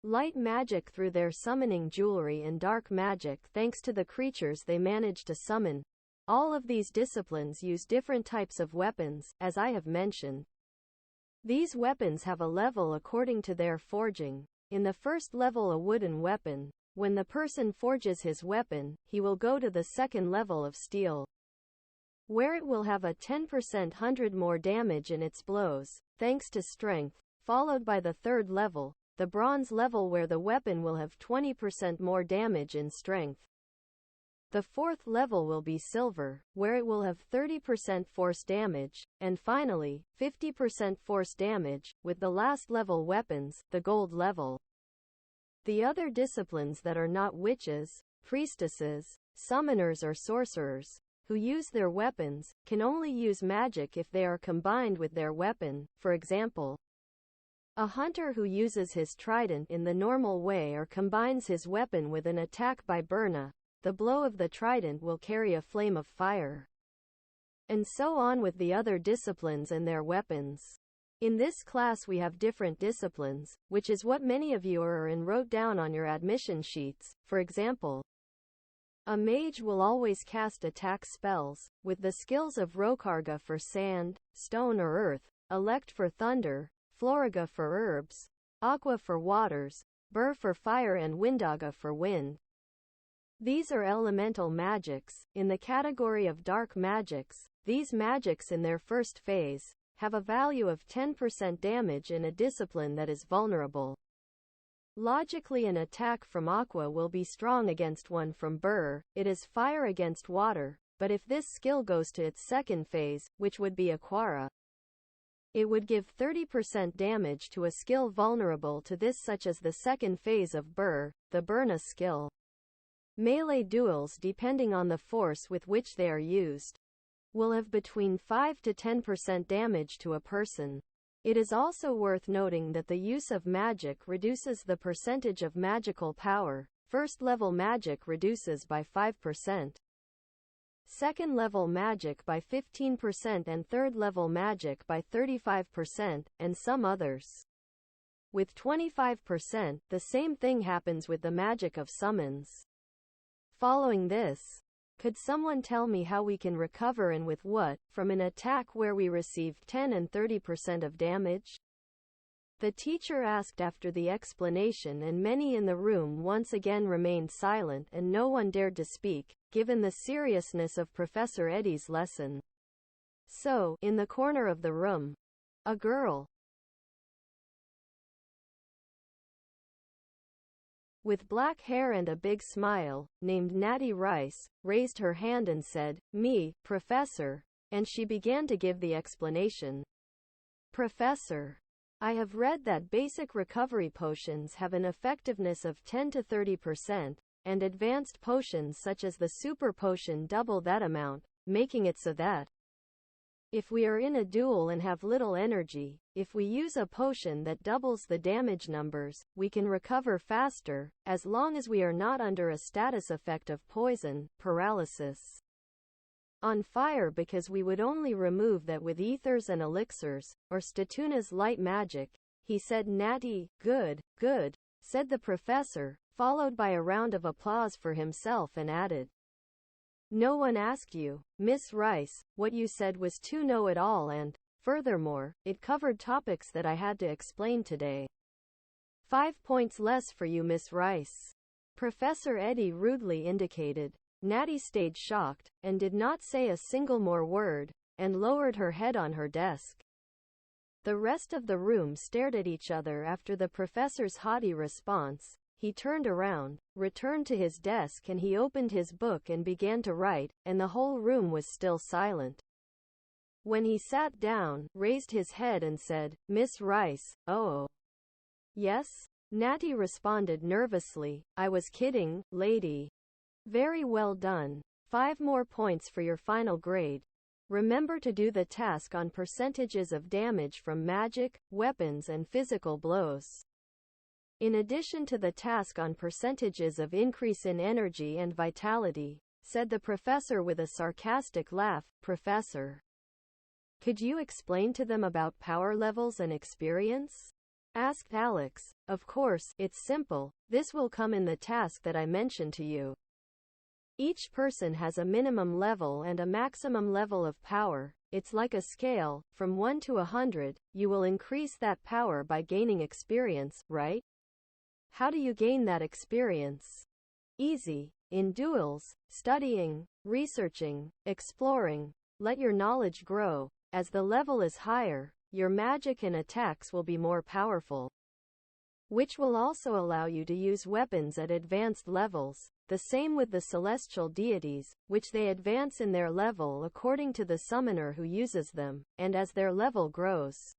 Light magic through their summoning jewelry and dark magic thanks to the creatures they manage to summon. All of these disciplines use different types of weapons, as I have mentioned. These weapons have a level according to their forging. In the first level, a wooden weapon. When the person forges his weapon, he will go to the second level of steel, where it will have a 10% 100 more damage in its blows, thanks to strength, followed by the third level, the bronze level, where the weapon will have 20% more damage in strength. The fourth level will be silver, where it will have 30% force damage, and finally, 50% force damage, with the last level weapons, the gold level. The other disciplines that are not witches, priestesses, summoners or sorcerers, who use their weapons, can only use magic if they are combined with their weapon. For example, a hunter who uses his trident in the normal way or combines his weapon with an attack by Burna, the blow of the trident will carry a flame of fire. And so on with the other disciplines and their weapons. In this class we have different disciplines, which is what many of you are and wrote down on your admission sheets. For example, a mage will always cast attack spells, with the skills of Rokarga for sand, stone or earth, Elect for thunder, Floriga for herbs, Aqua for waters, Bur for fire and Windaga for wind. These are elemental magics. In the category of dark magics, these magics in their first phase have a value of 10% damage in a discipline that is vulnerable. Logically, an attack from Aqua will be strong against one from Bur. It is fire against water, but if this skill goes to its second phase, which would be Aquara, it would give 30% damage to a skill vulnerable to this, such as the second phase of Bur, the Burna skill. Melee duels, depending on the force with which they are used, will have between 5 to 10% damage to a person. It is also worth noting that the use of magic reduces the percentage of magical power. First level magic reduces by 5%. Second level magic by 15% and third level magic by 35%, and some others with 25%. The same thing happens with the magic of summons. Following this, could someone tell me how we can recover and with what, from an attack where we received 10 and 30% of damage? The teacher asked after the explanation, and many in the room once again remained silent and no one dared to speak, given the seriousness of Professor Eddie's lesson. So, in the corner of the room, a girl with black hair and a big smile, named Natty Rice, raised her hand and said, "Me, Professor," and she began to give the explanation. "Professor, I have read that basic recovery potions have an effectiveness of 10 to 30%, and advanced potions such as the super potion double that amount, making it so that if we are in a duel and have little energy, if we use a potion that doubles the damage numbers, we can recover faster, as long as we are not under a status effect of poison, paralysis, on fire, because we would only remove that with ethers and elixirs, or Statuna's light magic," he said. "Natty, good, good," said the professor, followed by a round of applause for himself, and added, "No one asked you, Miss Rice. What you said was too know-it-all and, furthermore, it covered topics that I had to explain today. 5 points less for you, Miss Rice," Professor Eddie rudely indicated. Natty stayed shocked, and did not say a single more word, and lowered her head on her desk. The rest of the room stared at each other after the professor's haughty response. He turned around, returned to his desk, and he opened his book and began to write, and the whole room was still silent. When he sat down, raised his head and said, "Miss Rice, oh, yes?" Natty responded nervously, "I was kidding, lady." "Very well done. 5 more points for your final grade. Remember to do the task on percentages of damage from magic, weapons and physical blows. In addition to the task on percentages of increase in energy and vitality, said the professor with a sarcastic laugh. Professor, could you explain to them about power levels and experience? Asked Alex. Of course, it's simple. This will come in the task that I mentioned to you. Each person has a minimum level and a maximum level of power. It's like a scale, from 1 to 100, you will increase that power by gaining experience, right? How do you gain that experience? Easy. In duels, studying, researching, exploring. Let your knowledge grow. As the level is higher, your magic and attacks will be more powerful, which will also allow you to use weapons at advanced levels. The same with the celestial deities, which they advance in their level according to the summoner who uses them, and as their level grows,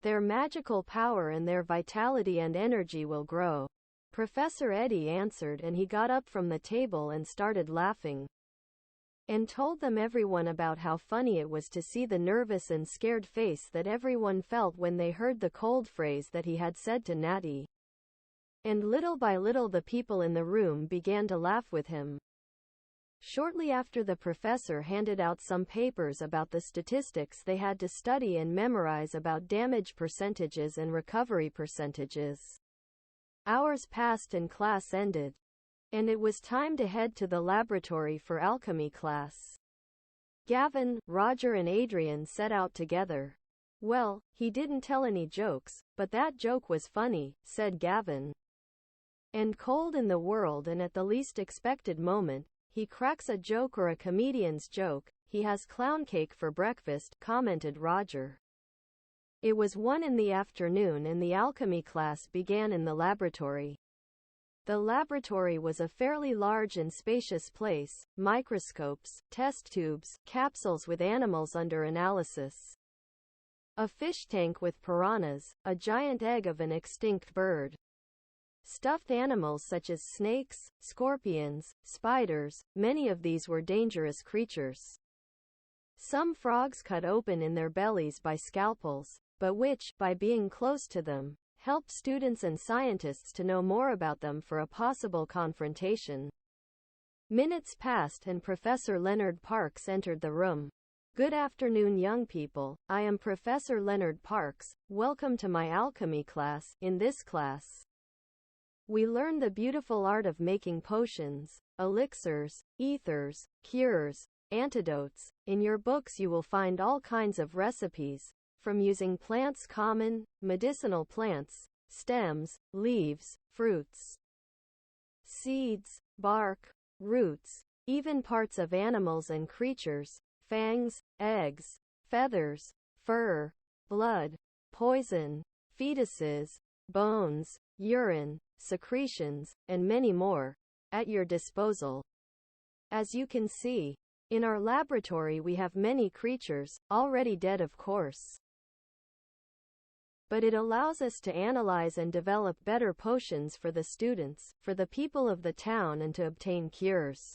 their magical power and their vitality and energy will grow. Professor Eddie answered, and he got up from the table and started laughing, and told them everyone about how funny it was to see the nervous and scared face that everyone felt when they heard the cold phrase that he had said to Natty. And little by little the people in the room began to laugh with him. Shortly after, the professor handed out some papers about the statistics they had to study and memorize about damage percentages and recovery percentages. Hours passed and class ended, and it was time to head to the laboratory for alchemy class. Gavin, Roger and Adrian set out together. Well, he didn't tell any jokes, but that joke was funny, said Gavin. And cold in the world, and at the least expected moment, he cracks a joke or a comedian's joke. He has clown cake for breakfast, commented Roger. It was 1 in the afternoon and the alchemy class began in the laboratory. The laboratory was a fairly large and spacious place, microscopes, test tubes, capsules with animals under analysis, a fish tank with piranhas, a giant egg of an extinct bird, stuffed animals such as snakes, scorpions, spiders. Many of these were dangerous creatures. Some frogs cut open in their bellies by scalpels, but which, by being close to them, helped students and scientists to know more about them for a possible confrontation. Minutes passed and Professor Leonard Parks entered the room. Good afternoon, young people. I am Professor Leonard Parks. Welcome to my alchemy class. In this class, we learn the beautiful art of making potions, elixirs, ethers, cures, antidotes. In your books you will find all kinds of recipes, from using plants, common, medicinal plants, stems, leaves, fruits, seeds, bark, roots, even parts of animals and creatures, fangs, eggs, feathers, fur, blood, poison, fetuses, bones, urine, secretions, and many more, at your disposal. As you can see, in our laboratory we have many creatures, already dead of course, but it allows us to analyze and develop better potions for the students, for the people of the town, and to obtain cures.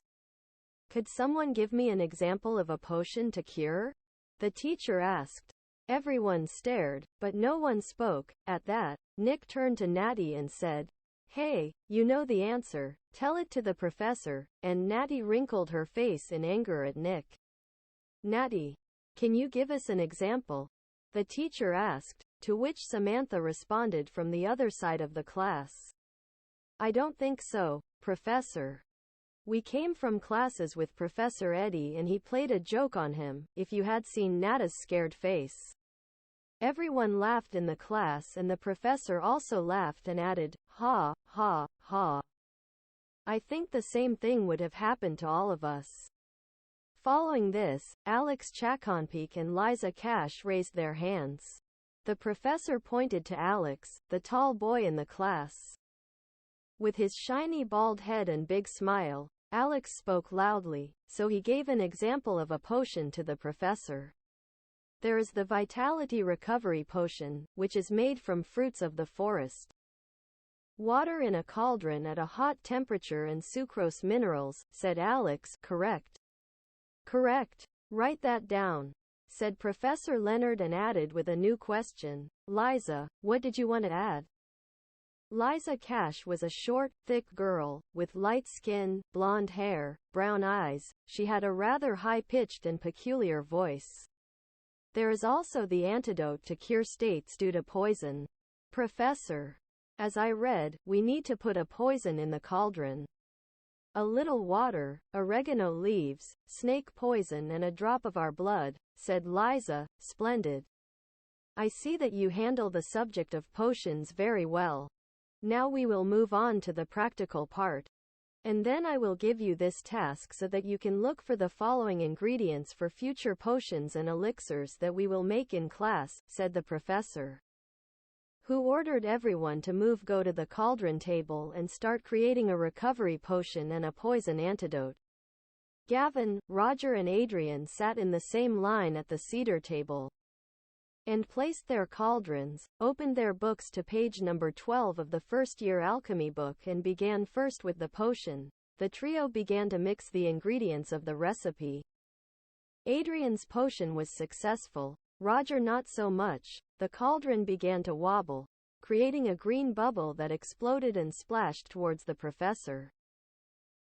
Could someone give me an example of a potion to cure? The teacher asked. Everyone stared, but no one spoke. At that, Nick turned to Natty and said, Hey, you know the answer. Tell it to the professor. And Natty wrinkled her face in anger at Nick. Natty, can you give us an example? The teacher asked, to which Samantha responded from the other side of the class. I don't think so, Professor. We came from classes with Professor Eddie and he played a joke on him. If you had seen Nata's scared face. Everyone laughed in the class and the professor also laughed and added, ha, ha, ha. I think the same thing would have happened to all of us. Following this, Alex Chakonpik and Liza Cash raised their hands. The professor pointed to Alex, the tall boy in the class. With his shiny bald head and big smile, Alex spoke loudly, so he gave an example of a potion to the professor. There is the Vitality Recovery Potion, which is made from fruits of the forest, water in a cauldron at a hot temperature, and sucrose minerals, said Alex. Correct. Correct. Write that down, said Professor Leonard and added with a new question. Liza, what did you want to add? Liza Cash was a short, thick girl, with light skin, blonde hair, brown eyes. She had a rather high-pitched and peculiar voice. There is also the antidote to cure states due to poison. Professor. As I read, we need to put a poison in the cauldron. A little water, oregano leaves, snake poison and a drop of our blood, said Liza. Splendid. I see that you handle the subject of potions very well. Now we will move on to the practical part. And then I will give you this task so that you can look for the following ingredients for future potions and elixirs that we will make in class, said the professor, who ordered everyone to go to the cauldron table and start creating a recovery potion and a poison antidote. Gavin, Roger and Adrian sat in the same line at the cedar table and placed their cauldrons, opened their books to page number 12 of the first-year alchemy book and began first with the potion. The trio began to mix the ingredients of the recipe. Adrian's potion was successful, Roger not so much. The cauldron began to wobble, creating a green bubble that exploded and splashed towards the professor,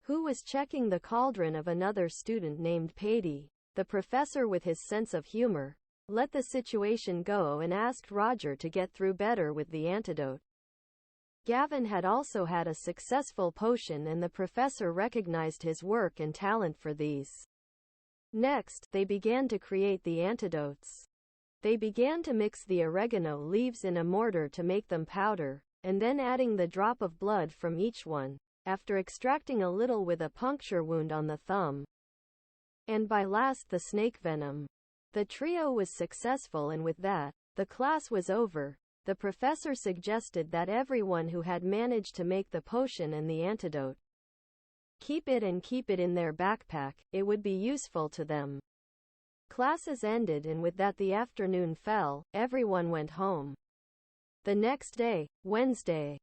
who was checking the cauldron of another student named Patey. The professor, with his sense of humor, let the situation go and asked Roger to get through better with the antidote. Gavin had also had a successful potion and the professor recognized his work and talent for these. Next, they began to create the antidotes. They began to mix the oregano leaves in a mortar to make them powder, and then adding the drop of blood from each one, after extracting a little with a puncture wound on the thumb, and by last the snake venom. The trio was successful, and with that, the class was over. The professor suggested that everyone who had managed to make the potion and the antidote keep it in their backpack. It would be useful to them. Classes ended, and with that the afternoon fell. Everyone went home. The next day, Wednesday,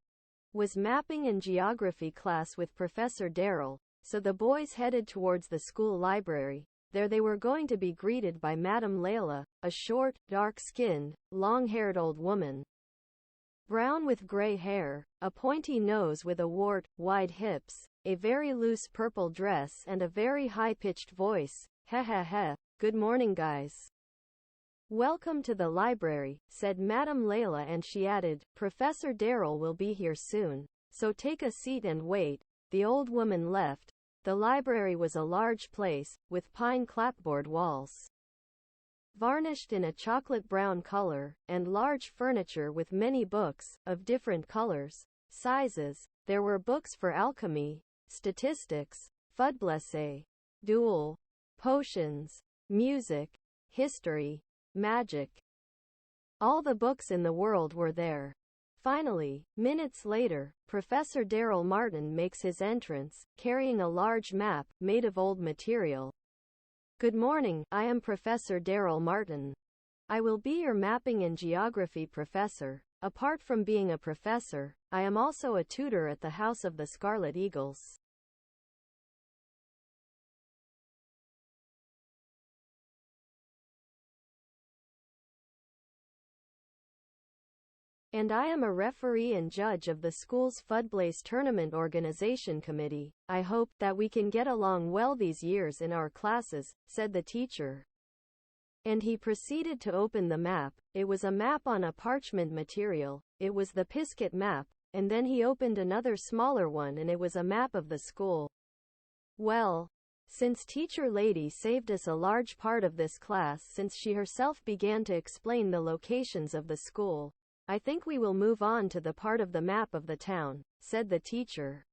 was mapping and geography class with Professor Darrell, so the boys headed towards the school library. There they were going to be greeted by Madame Layla, a short, dark-skinned, long-haired old woman, brown with gray hair, a pointy nose with a wart, wide hips, a very loose purple dress and a very high-pitched voice. "Heh heh heh, good morning guys. Welcome to the library," said Madame Layla, and she added, "Professor Darrell will be here soon, so take a seat and wait." The old woman left. The library was a large place, with pine clapboard walls, varnished in a chocolate brown color, and large furniture with many books, of different colors, sizes. There were books for alchemy, statistics, faiblesse, duel, potions, music, history, magic. All the books in the world were there. Finally, minutes later, Professor Darrell Martin makes his entrance, carrying a large map, made of old material. "Good morning, I am Professor Darrell Martin. I will be your mapping and geography professor. Apart from being a professor, I am also a tutor at the House of the Scarlet Eagles. And I am a referee and judge of the school's Fudblaze Tournament Organization Committee. I hope that we can get along well these years in our classes," said the teacher. And he proceeded to open the map. It was a map on a parchment material. It was the Pizcet map, and then he opened another smaller one and it was a map of the school. "Well, since teacher lady saved us a large part of this class since she herself began to explain the locations of the school, I think we will move on to the part of the map of the town," said the teacher.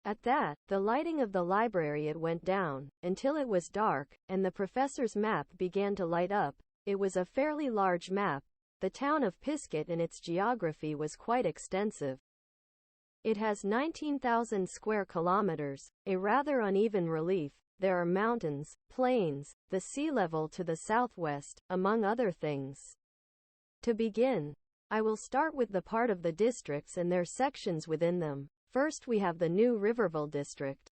At that, the lighting of the library it went down, until it was dark, and the professor's map began to light up. It was a fairly large map. The town of Pizcet and its geography was quite extensive. It has 19,000 square kilometers, a rather uneven relief. There are mountains, plains, the sea level to the southwest, among other things. To begin, I will start with the part of the districts and their sections within them. First we have the New Riverville district,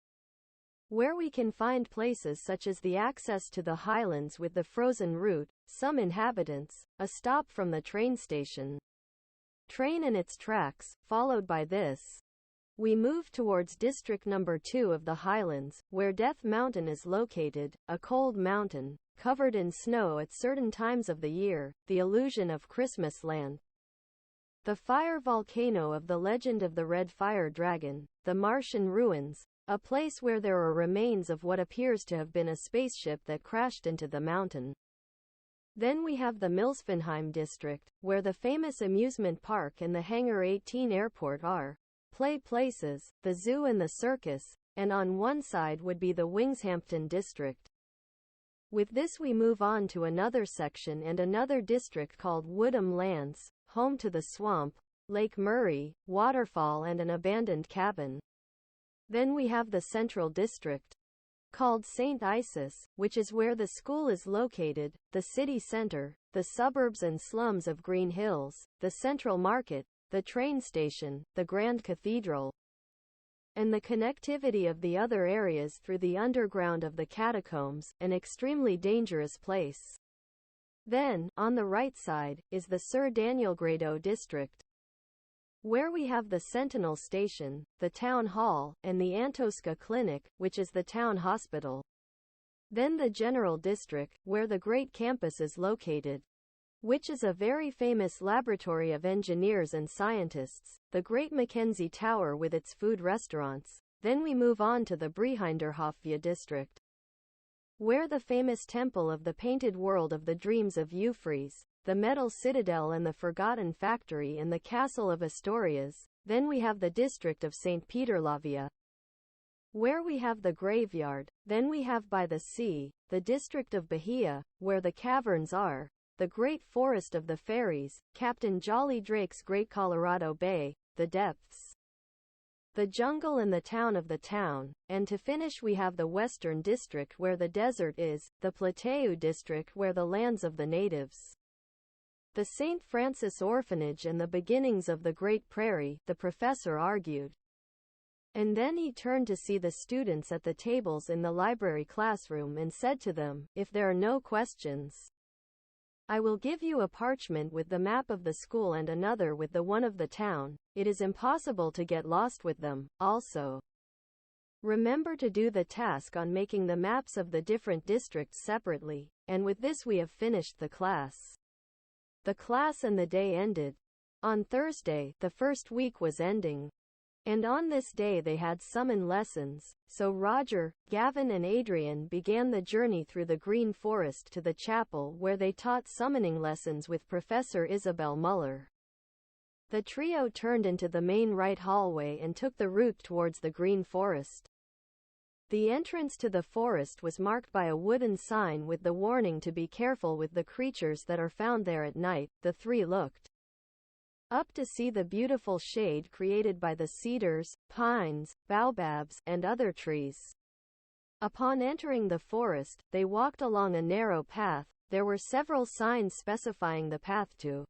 where we can find places such as the access to the highlands with the frozen route, some inhabitants, a stop from the train station, train and its tracks. Followed by this, we move towards District Number 2 of the Highlands, where Death Mountain is located, a cold mountain, covered in snow at certain times of the year, the illusion of Christmas land. The fire volcano of the legend of the Red Fire Dragon, the Martian ruins, a place where there are remains of what appears to have been a spaceship that crashed into the mountain. Then we have the Milsvenheim district, where the famous amusement park and the Hangar 18 airport are. Play places, the zoo and the circus, and on one side would be the Wingshampton district. With this we move on to another section and another district called Woodham Lands, home to the swamp, Lake Murray, waterfall and an abandoned cabin. Then we have the Central District, called St. Isis, which is where the school is located, the city center, the suburbs and slums of Green Hills, the Central Market, the train station, the Grand Cathedral, and the connectivity of the other areas through the underground of the catacombs, an extremely dangerous place. Then, on the right side, is the Sir Daniel Grado district, where we have the Sentinel Station, the Town Hall, and the Antoska Clinic, which is the town hospital. Then the General District, where the Great Campus is located, which is a very famous laboratory of engineers and scientists, the Great Mackenzie Tower with its food restaurants. Then we move on to the Brehindorhofvia district, where the famous temple of the painted world of the dreams of Euphrates, the metal citadel and the forgotten factory and the castle of Astorias. Then we have the district of St. Peterlavia, where we have the graveyard. Then we have by the sea, the district of Bahia, where the caverns are, the great forest of the fairies, Captain Jolly Drake's Great Colorado Bay, the depths, the jungle and the town of the town, and to finish we have the Western District where the desert is, the Plateu District where the lands of the natives, the St. Francis Orphanage and the beginnings of the Great Prairie, the professor argued. And then he turned to see the students at the tables in the library classroom and said to them, "If there are no questions, I will give you a parchment with the map of the school and another with the one of the town. It is impossible to get lost with them. Also, remember to do the task on making the maps of the different districts separately." And with this we have finished the class. The class and the day ended. On Thursday, the first week was ending. And on this day they had summon lessons, so Roger, Gavin and Adrian began the journey through the Green Forest to the chapel where they taught summoning lessons with Professor Isabel Muller. The trio turned into the main right hallway and took the route towards the Green Forest. The entrance to the forest was marked by a wooden sign with the warning to be careful with the creatures that are found there at night. The three looked up to see the beautiful shade created by the cedars, pines, baobabs, and other trees. Upon entering the forest, they walked along a narrow path. There were several signs specifying the path to.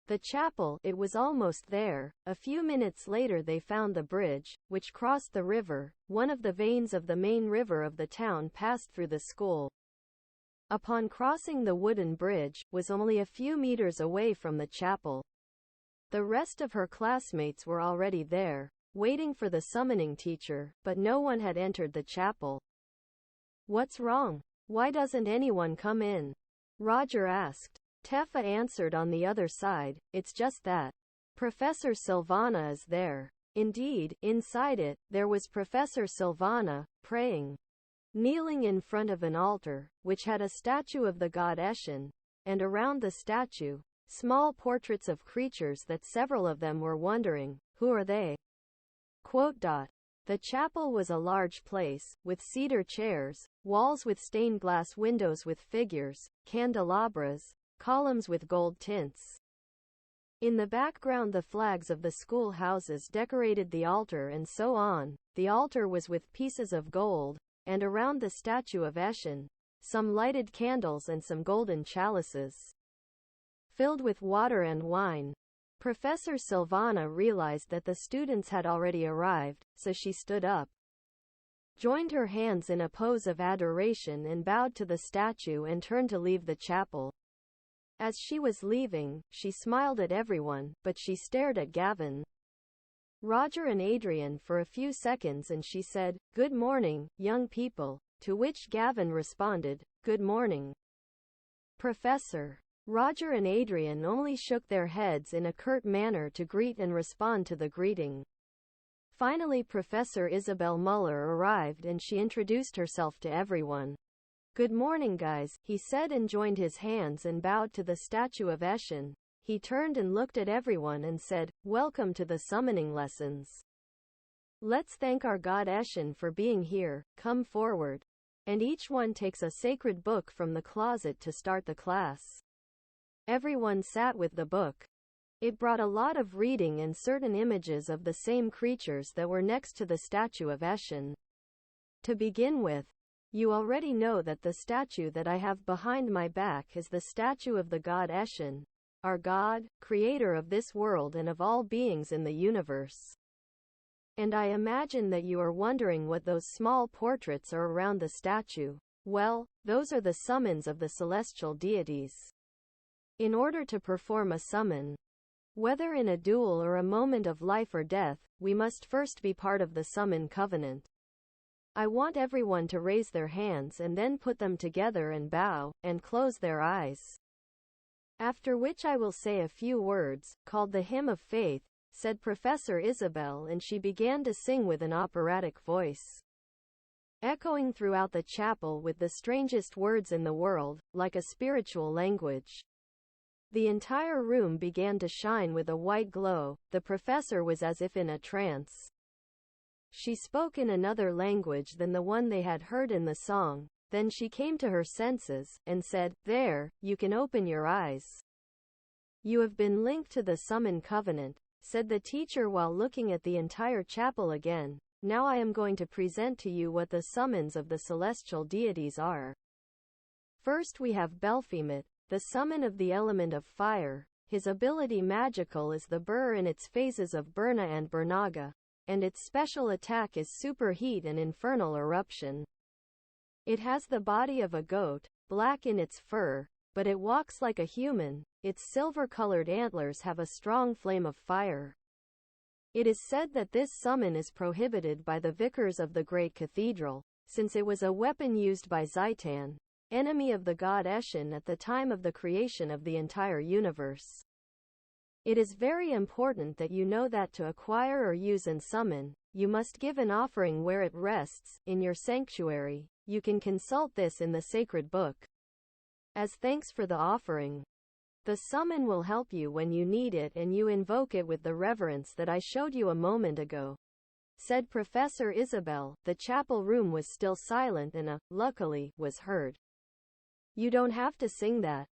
The chapel, it was almost there. A few minutes later they found the bridge, which crossed the river. One of the veins of the main river of the town passed through the school. Upon crossing the wooden bridge, was only a few meters away from the chapel. The rest of her classmates were already there, waiting for the summoning teacher, but no one had entered the chapel. "What's wrong? Why doesn't anyone come in?" Roger asked. Teffa answered on the other side, "It's just that Professor Silvana is there." Indeed, inside it, there was Professor Silvana, praying, kneeling in front of an altar, which had a statue of the god Eshin, and around the statue, small portraits of creatures that several of them were wondering, who are they? The chapel was a large place, with cedar chairs, walls with stained glass windows with figures, candelabras, columns with gold tints. In the background, the flags of the school houses decorated the altar and so on. The altar was with pieces of gold, and around the statue of Eshin, some lighted candles and some golden chalices filled with water and wine. Professor Silvana realized that the students had already arrived, so she stood up, joined her hands in a pose of adoration and bowed to the statue and turned to leave the chapel. As she was leaving, she smiled at everyone, but she stared at Gavin, Roger and Adrian for a few seconds and she said, "Good morning, young people," to which Gavin responded, "Good morning, Professor." Roger and Adrian only shook their heads in a curt manner to greet and respond to the greeting. Finally, Professor Isabel Muller arrived and she introduced herself to everyone. "Good morning, guys," he said and joined his hands and bowed to the statue of Eshin. He turned and looked at everyone and said, "Welcome to the summoning lessons. Let's thank our god Eshin for being here. Come forward." And each one takes a sacred book from the closet to start the class. Everyone sat with the book. It brought a lot of reading and certain images of the same creatures that were next to the statue of Eshin. To begin with, you already know that the statue that I have behind my back is the statue of the god Eshin, our god, creator of this world and of all beings in the universe. And I imagine that you are wondering what those small portraits are around the statue. Well, those are the summons of the celestial deities. In order to perform a summon, whether in a duel or a moment of life or death, we must first be part of the summon covenant. I want everyone to raise their hands and then put them together and bow, and close their eyes. After which I will say a few words, called the Hymn of Faith, said Professor Isabel, and she began to sing with an operatic voice, echoing throughout the chapel with the strangest words in the world, like a spiritual language. The entire room began to shine with a white glow. The professor was as if in a trance. She spoke in another language than the one they had heard in the song. Then she came to her senses, and said, "There, you can open your eyes. You have been linked to the summon covenant," said the teacher while looking at the entire chapel again. "Now I am going to present to you what the summons of the celestial deities are. First we have Belphemet, the summon of the element of fire. His ability magical is the Burr in its phases of Burna and Burnaga, and its special attack is superheat and infernal eruption. It has the body of a goat, black in its fur, but it walks like a human. Its silver-colored antlers have a strong flame of fire. It is said that this summon is prohibited by the vicars of the great cathedral, since it was a weapon used by Zaitan, enemy of the god Eshin at the time of the creation of the entire universe. It is very important that you know that to acquire or use and summon, you must give an offering where it rests, in your sanctuary. You can consult this in the sacred book. As thanks for the offering, the summon will help you when you need it and you invoke it with the reverence that I showed you a moment ago," said Professor Isabel. The chapel room was still silent and a "luckily" was heard. "You don't have to sing that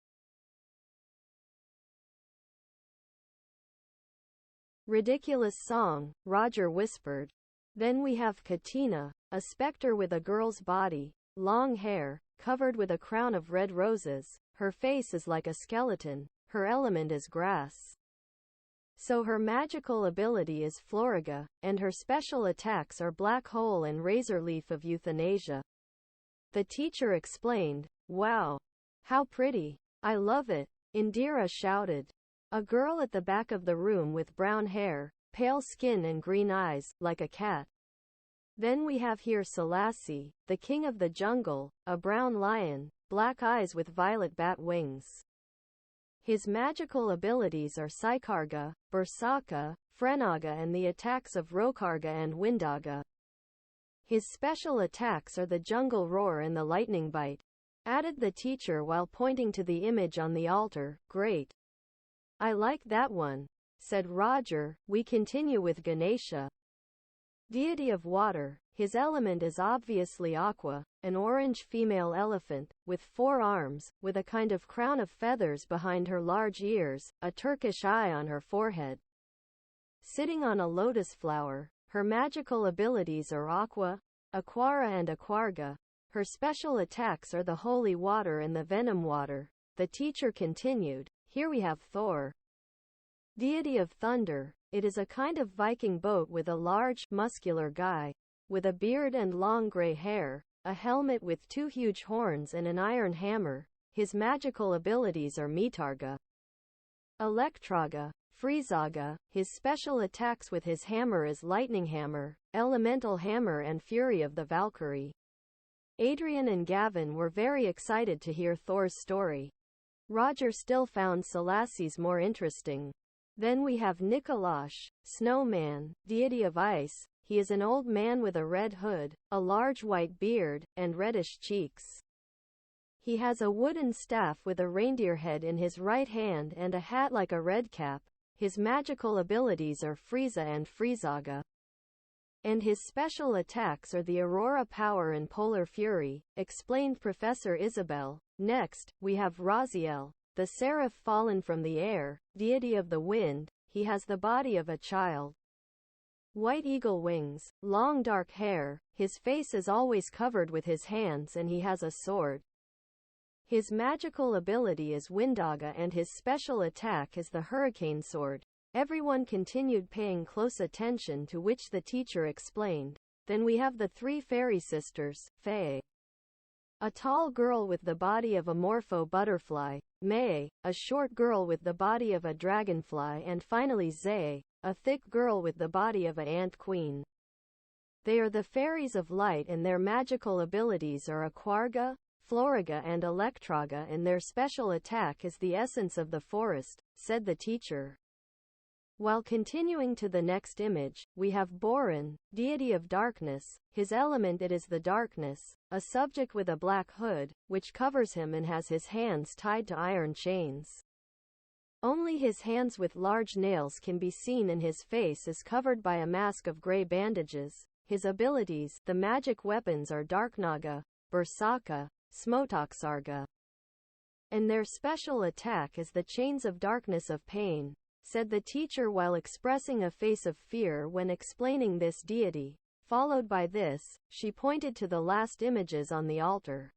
ridiculous song," Roger whispered. "Then we have Katina, a specter with a girl's body, long hair, covered with a crown of red roses. Her face is like a skeleton. Her element is grass. So her magical ability is Floriga, and her special attacks are Black Hole and Razor Leaf of Euthanasia." The teacher explained. "Wow! How pretty! I love it!" Indira shouted. A girl at the back of the room with brown hair, pale skin and green eyes, like a cat. Then we have here Selassie, the king of the jungle, a brown lion, black eyes with violet bat wings. His magical abilities are Psykarga, Bersaka, Frenaga and the attacks of Rokarga and Windaga. His special attacks are the jungle roar and the lightning bite," added the teacher while pointing to the image on the altar. "Great. I like that one," said Roger. "We continue with Ganesha, deity of water. His element is obviously aqua, an orange female elephant, with 4 arms, with a kind of crown of feathers behind her large ears, a Turkish eye on her forehead. Sitting on a lotus flower. Her magical abilities are aqua, aquara and aquarga. Her special attacks are the holy water and the venom water. The teacher continued, here we have Thor, deity of thunder. It is a kind of Viking boat with a large, muscular guy, with a beard and long gray hair, a helmet with 2 huge horns and an iron hammer. His magical abilities are Mitarga, Electraga, Friezaga. His special attacks with his hammer is Lightning Hammer, Elemental Hammer and Fury of the Valkyrie. Adrian and Gavin were very excited to hear Thor's story. Roger still found Selassie's more interesting. Then we have Nikolash, Snowman, deity of ice. He is an old man with a red hood, a large white beard, and reddish cheeks. He has a wooden staff with a reindeer head in his right hand and a hat like a red cap. His magical abilities are Frieza and Friezaga. And his special attacks are the Aurora Power and Polar Fury, explained Professor Isabel. Next, we have Raziel, the seraph fallen from the air, deity of the wind. He has the body of a child. White eagle wings, long dark hair, his face is always covered with his hands and he has a sword. His magical ability is Windaga and his special attack is the Hurricane Sword. Everyone continued paying close attention to which the teacher explained. Then we have the 3 fairy sisters, Faye, a tall girl with the body of a morpho butterfly, May, a short girl with the body of a dragonfly, and finally Zay, a thick girl with the body of an ant queen. They are the fairies of light and their magical abilities are Aquarga, Floriga and Electraga and their special attack is the essence of the forest, said the teacher. While continuing to the next image, we have Boran, deity of darkness. His element it is the darkness, a subject with a black hood, which covers him and has his hands tied to iron chains. Only his hands with large nails can be seen and his face is covered by a mask of gray bandages. His abilities, the magic weapons are Darknaga, Bersaka, Smotoksarga. And their special attack is the chains of darkness of pain, said the teacher while expressing a face of fear when explaining this deity. Followed by this, she pointed to the last images on the altar.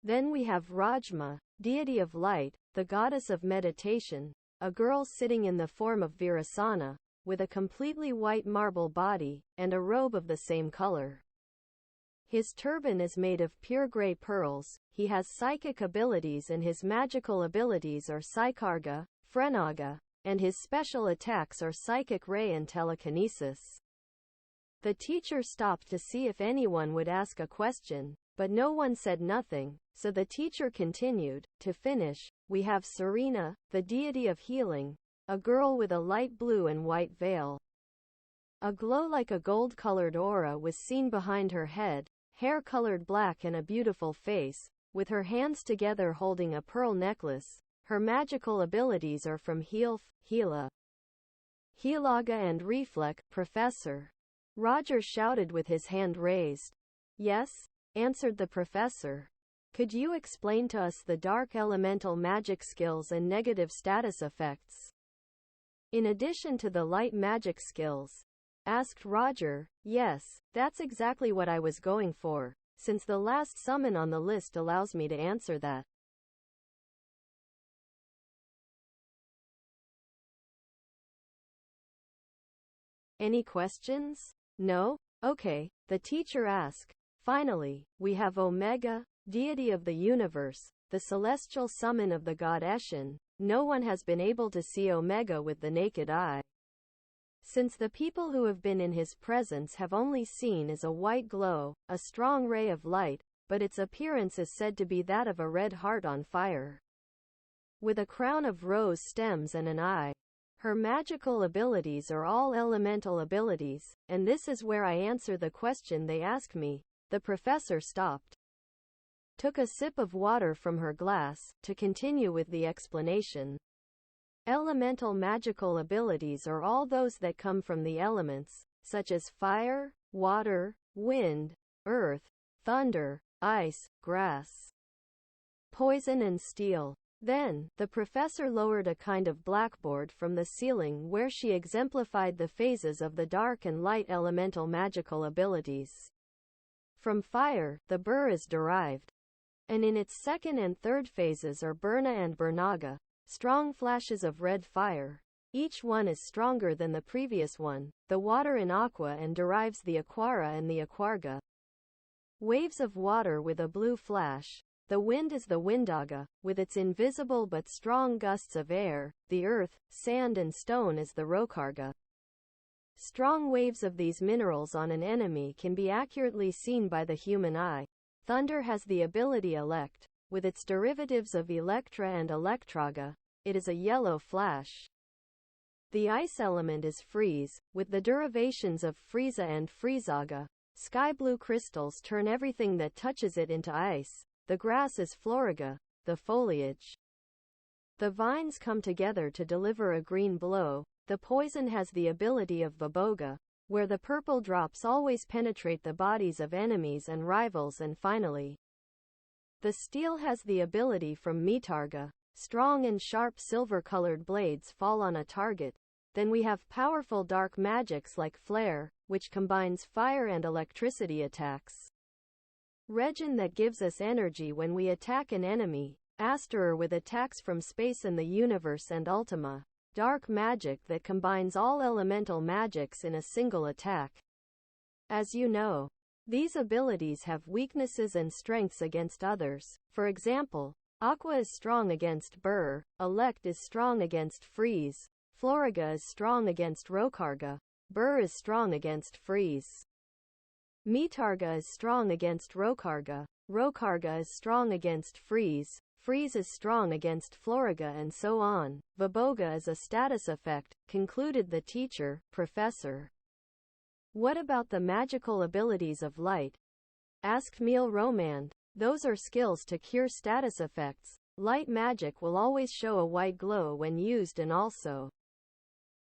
Then we have Rajma, deity of light, the goddess of meditation, a girl sitting in the form of Virasana, with a completely white marble body, and a robe of the same color. His turban is made of pure gray pearls. He has psychic abilities and his magical abilities are Psykarga, Frenaga, and his special attacks are Psychic Ray and Telekinesis. The teacher stopped to see if anyone would ask a question, but no one said nothing, so the teacher continued. To finish, we have Serena, the deity of healing, a girl with a light blue and white veil. A glow like a gold-colored aura was seen behind her head, hair colored black and a beautiful face, with her hands together holding a pearl necklace. Her magical abilities are from Healf, Heala, Healaga and Reflect. Professor Roger shouted with his hand raised. Yes, answered the professor. Could you explain to us the dark elemental magic skills and negative status effects? In addition to the light magic skills? Asked Roger. Yes, that's exactly what I was going for, since the last summon on the list allows me to answer that. Any questions? No? Okay, the teacher asked. Finally, we have Omega, deity of the universe, the celestial summon of the god Eshin. No one has been able to see Omega with the naked eye, since the people who have been in his presence have only seen as a white glow, a strong ray of light, but its appearance is said to be that of a red heart on fire, with a crown of rose stems and an eye. Her magical abilities are all elemental abilities, and this is where I answer the question they ask me. The professor stopped, took a sip of water from her glass, to continue with the explanation. Elemental magical abilities are all those that come from the elements, such as fire, water, wind, earth, thunder, ice, grass, poison and steel. Then, the professor lowered a kind of blackboard from the ceiling where she exemplified the phases of the dark and light elemental magical abilities. From fire, the Bur is derived, and in its second and third phases are Burna and Burnaga, strong flashes of red fire. Each one is stronger than the previous one, the water in Aqua and derives the Aquara and the Aquarga. Waves of water with a blue flash. The wind is the Windaga, with its invisible but strong gusts of air. The earth, sand and stone is the Rokarga. Strong waves of these minerals on an enemy can be accurately seen by the human eye. Thunder has the ability elect, with its derivatives of Electra and Electraga. It is a yellow flash. The ice element is freeze, with the derivations of Frieza and Friezaga. Sky blue crystals turn everything that touches it into ice. The grass is Floriga, the foliage. The vines come together to deliver a green blow. The poison has the ability of Vaboga, where the purple drops always penetrate the bodies of enemies and rivals. And finally, the steel has the ability from Mitarga. Strong and sharp silver-colored blades fall on a target. Then we have powerful dark magics like Flare, which combines fire and electricity attacks. Regen that gives us energy when we attack an enemy. Asterer with attacks from space and the universe. And Ultima, dark magic that combines all elemental magics in a single attack. As you know, these abilities have weaknesses and strengths against others. For example, Aqua is strong against Bur, Elect is strong against Freeze, Floriga is strong against Rokarga, Bur is strong against Freeze. Mitarga is strong against Rokarga, Rokarga is strong against Freeze, Freeze is strong against Floriga, and so on. Vaboga is a status effect, concluded the teacher, Professor. What about the magical abilities of light? Asked Miel Romand. Those are skills to cure status effects. Light magic will always show a white glow when used, and also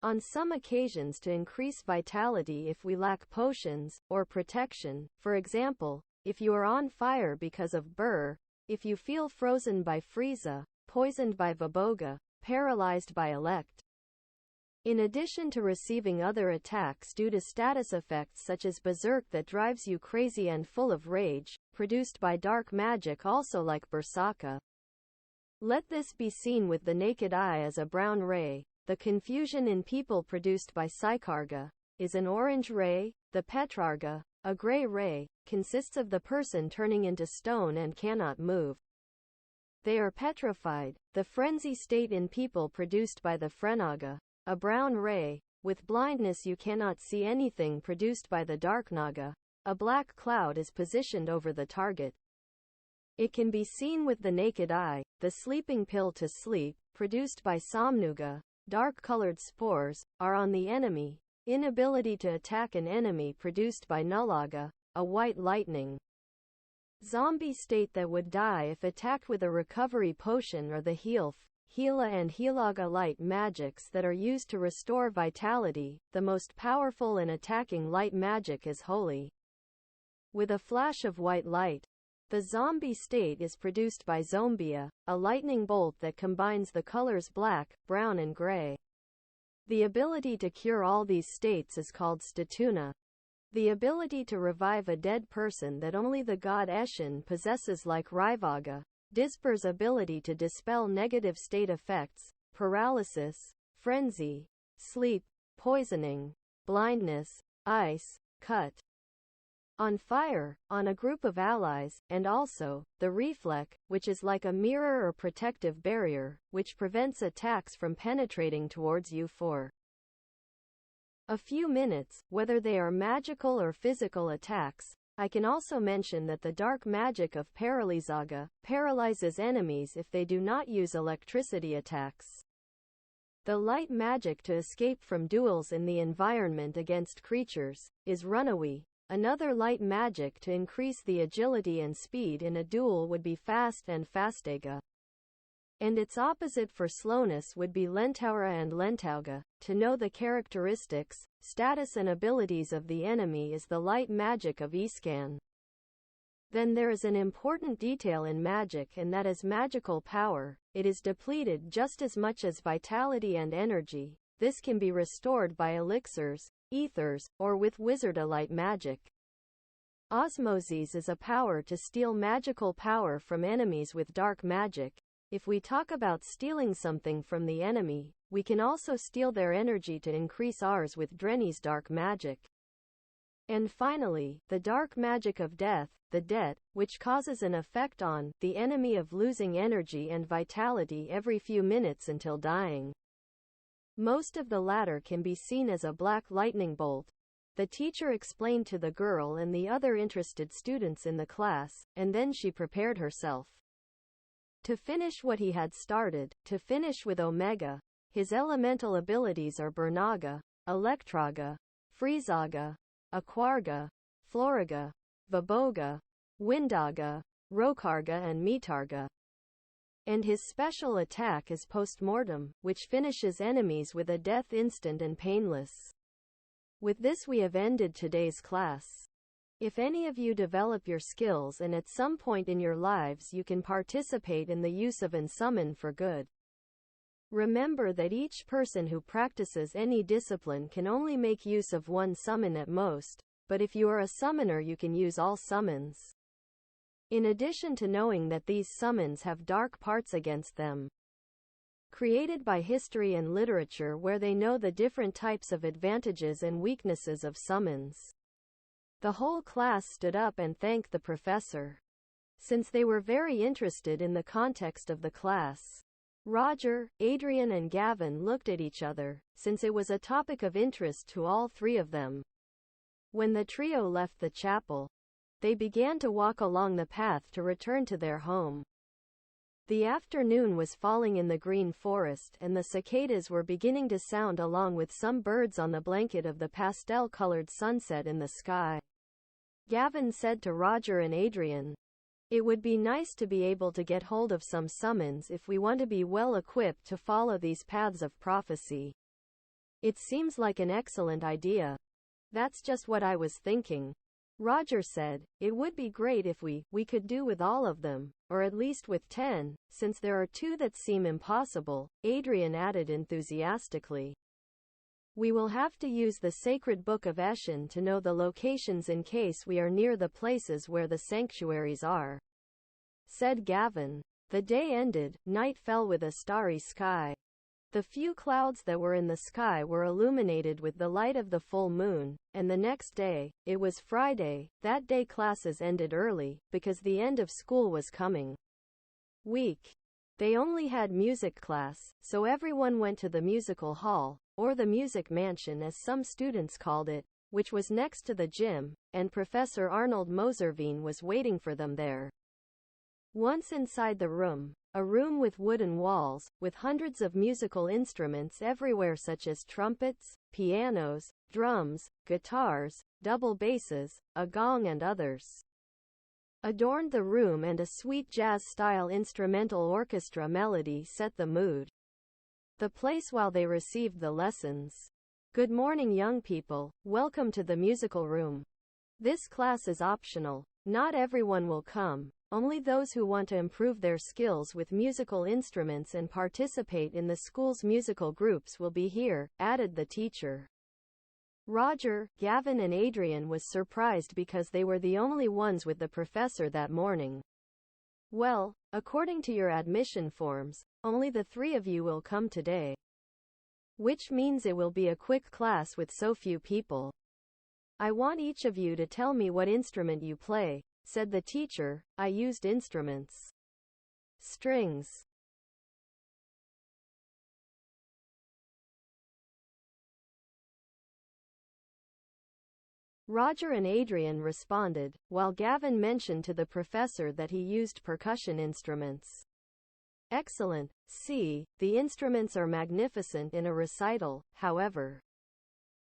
on some occasions to increase vitality if we lack potions or protection. For example, if you are on fire because of Bur, if you feel frozen by Frieza, poisoned by Vaboga, paralyzed by Elect. In addition to receiving other attacks due to status effects such as Berserk that drives you crazy and full of rage, produced by dark magic also like Bersaka. Let this be seen with the naked eye as a brown ray. The confusion in people produced by Psycharga is an orange ray. The Petrarga, a gray ray, consists of the person turning into stone and cannot move. They are petrified. The frenzy state in people produced by the Frenaga, a brown ray, with blindness you cannot see anything, produced by the Dark Naga. A black cloud is positioned over the target. It can be seen with the naked eye. The sleeping pill to sleep, produced by Samnuga, dark-colored spores, are on the enemy. Inability to attack an enemy, produced by Nullaga, a white lightning. Zombie state that would die if attacked with a recovery potion, or the Healf, Hela and Helaga light magics that are used to restore vitality. The most powerful and attacking light magic is Holy, with a flash of white light. The zombie state is produced by Zombia, a lightning bolt that combines the colors black, brown and gray. The ability to cure all these states is called Statuna. The ability to revive a dead person that only the god Eshin possesses, like Rivaga. Disper's ability to dispel negative state effects, paralysis, frenzy, sleep, poisoning, blindness, ice, cut on fire, on a group of allies, and also, the reflect, which is like a mirror or protective barrier, which prevents attacks from penetrating towards you for a few minutes, whether they are magical or physical attacks. I can also mention that the dark magic of Paralyzaga paralyzes enemies if they do not use electricity attacks. The light magic to escape from duels in the environment against creatures is Runaway. Another light magic to increase the agility and speed in a duel would be Fast and Fastaga. And its opposite for slowness would be lentaura and lentauga. To know the characteristics, status and abilities of the enemy is the light magic of Iscan. Then there is an important detail in magic, and that is magical power. It is depleted just as much as vitality and energy. This can be restored by elixirs, ethers, or with wizardalite magic. Osmosis is a power to steal magical power from enemies with dark magic. If we talk about stealing something from the enemy, we can also steal their energy to increase ours with Drenny's dark magic. And finally, the dark magic of death, the debt, which causes an effect on the enemy of losing energy and vitality every few minutes until dying. Most of the latter can be seen as a black lightning bolt. The teacher explained to the girl and the other interested students in the class, and then she prepared herself to finish what he had started, to finish with Omega. His elemental abilities are Bernaga, Electraga, Friezaga, Aquarga, Floriga, Vaboga, Windaga, Rokarga and Metarga. And his special attack is Postmortem, which finishes enemies with a death instant and painless. With this we have ended today's class. If any of you develop your skills and at some point in your lives you can participate in the use of Unsummon for good. Remember that each person who practices any discipline can only make use of one summon at most, but if you are a summoner you can use all summons. In addition to knowing that these summons have dark parts against them, created by history and literature where they know the different types of advantages and weaknesses of summons. The whole class stood up and thanked the professor. Since they were very interested in the context of the class, Roger, Adrian and Gavin looked at each other, since it was a topic of interest to all three of them. When the trio left the chapel, they began to walk along the path to return to their home. The afternoon was falling in the green forest, and the cicadas were beginning to sound along with some birds on the blanket of the pastel-colored sunset in the sky. Gavin said to Roger and Adrian, "It would be nice to be able to get hold of some summons if we want to be well equipped to follow these paths of prophecy." "It seems like an excellent idea." "That's just what I was thinking," Roger said. "It would be great if we could do with all of them, or at least with 10, since there are 2 that seem impossible," Adrian added enthusiastically. "We will have to use the sacred book of Eshin to know the locations in case we are near the places where the sanctuaries are," said Gavin. The day ended, night fell with a starry sky. The few clouds that were in the sky were illuminated with the light of the full moon, and the next day, it was Friday. That day classes ended early, because the end of school was coming. They only had music class, so everyone went to the musical hall, or the music mansion as some students called it, which was next to the gym, and Professor Arnold Moservine was waiting for them there. Once inside the room, a room with wooden walls, with hundreds of musical instruments everywhere such as trumpets, pianos, drums, guitars, double basses, a gong and others, adorned the room, and a sweet jazz-style instrumental orchestra melody set the mood. The place while they received the lessons. "Good morning, young people. Welcome to the musical room. This class is optional. Not everyone will come. Only those who want to improve their skills with musical instruments and participate in the school's musical groups will be here," added the teacher. Roger, Gavin and Adrian was surprised because they were the only ones with the professor that morning. "Well, according to your admission forms, only the 3 of you will come today. Which means it will be a quick class with so few people. I want each of you to tell me what instrument you play," said the teacher. "I used instruments. Strings." Roger and Adrian responded, while Gavin mentioned to the professor that he used percussion instruments. "Excellent. See, the instruments are magnificent in a recital. However,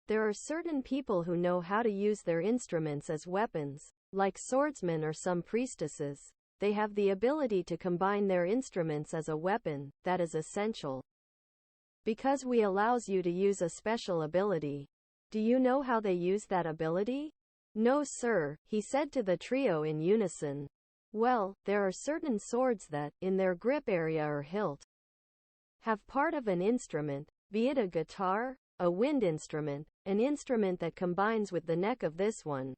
there are certain people who know how to use their instruments as weapons, like swordsmen or some priestesses. they have the ability to combine their instruments as a weapon. That is essential, because we allows you to use a special ability. Do you know how they use that ability? No, sir, he said to the trio in unison. Well, there are certain swords that, in their grip area or hilt, have part of an instrument, be it a guitar, a wind instrument, an instrument that combines with the neck of this one.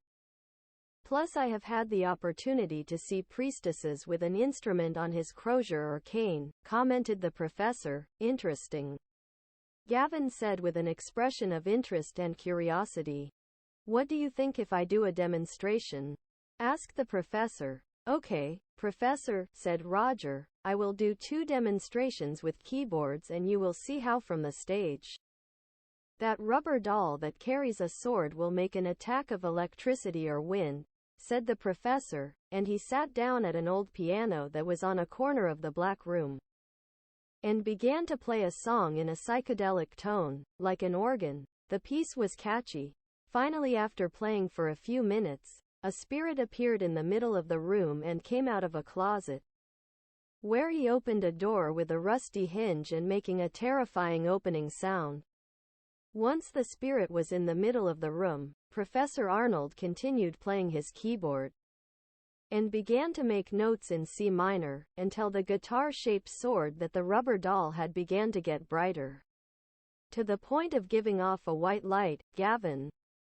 Plus I have had the opportunity to see priestesses with an instrument on his crosier or cane, commented the professor. Interesting, Gavin said with an expression of interest and curiosity. What do you think if I do a demonstration? Asked the professor. Okay, professor, said Roger, I will do 2 demonstrations with keyboards and you will see how from the stage. That rubber doll that carries a sword will make an attack of electricity or wind, said the professor, and he sat down at an old piano that was on a corner of the black room, and began to play a song in a psychedelic tone, like an organ. The piece was catchy. Finally, after playing for a few minutes, a spirit appeared in the middle of the room and came out of a closet, where he opened a door with a rusty hinge and making a terrifying opening sound. Once the spirit was in the middle of the room, Professor Arnold continued playing his keyboard and began to make notes in C minor, until the guitar-shaped sword that the rubber doll had began to get brighter, to the point of giving off a white light. Gavin,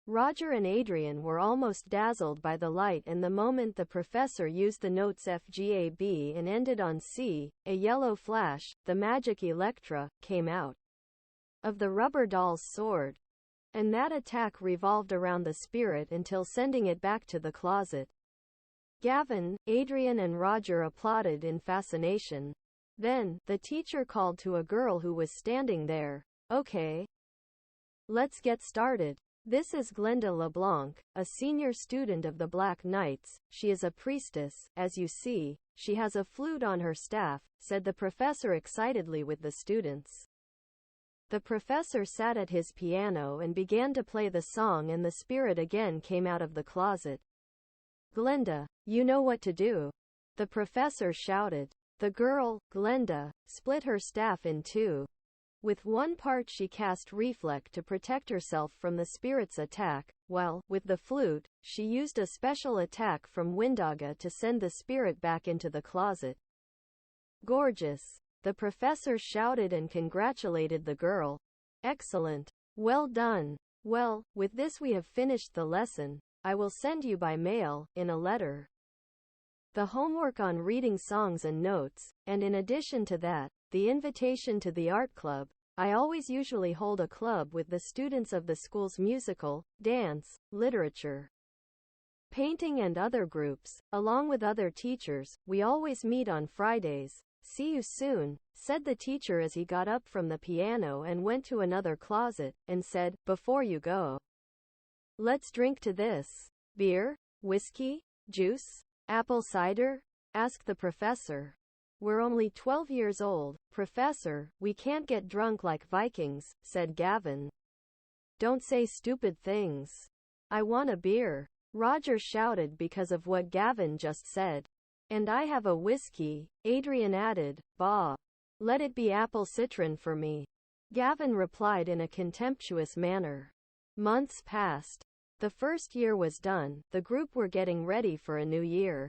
Roger and Adrian were almost dazzled by the light, and the moment the professor used the notes F, G, A, B and ended on C, a yellow flash, the magic Electra, came out of the rubber doll's sword, and that attack revolved around the spirit until sending it back to the closet. Gavin, Adrian and Roger applauded in fascination. Then, the teacher called to a girl who was standing there. Okay, let's get started. This is Glenda LeBlanc, a senior student of the Black Knights. She is a priestess, as you see. She has a flute on her staff, said the professor excitedly with the students. The professor sat at his piano and began to play the song, and the spirit again came out of the closet. Glenda, you know what to do, the professor shouted. The girl, Glenda, split her staff in 2. With one part she cast Reflect to protect herself from the spirit's attack, while, with the flute, she used a special attack from Windaga to send the spirit back into the closet. Gorgeous, the professor shouted and congratulated the girl. Excellent. Well done. Well, with this we have finished the lesson. I will send you by mail, in a letter, the homework on reading songs and notes, and in addition to that, the invitation to the art club. I always usually hold a club with the students of the school's musical, dance, literature, painting and other groups, along with other teachers. We always meet on Fridays. See you soon, said the teacher as he got up from the piano and went to another closet, and said, before you go, let's drink to this. Beer? Whiskey? Juice? Apple cider? Asked the professor. We're only 12 years old, professor, we can't get drunk like Vikings, said Gavin. Don't say stupid things. I want a beer, Roger shouted because of what Gavin just said. And I have a whiskey, Adrian added. Bah. Let it be apple citron for me, Gavin replied in a contemptuous manner. Months passed. The first year was done. The group were getting ready for a new year.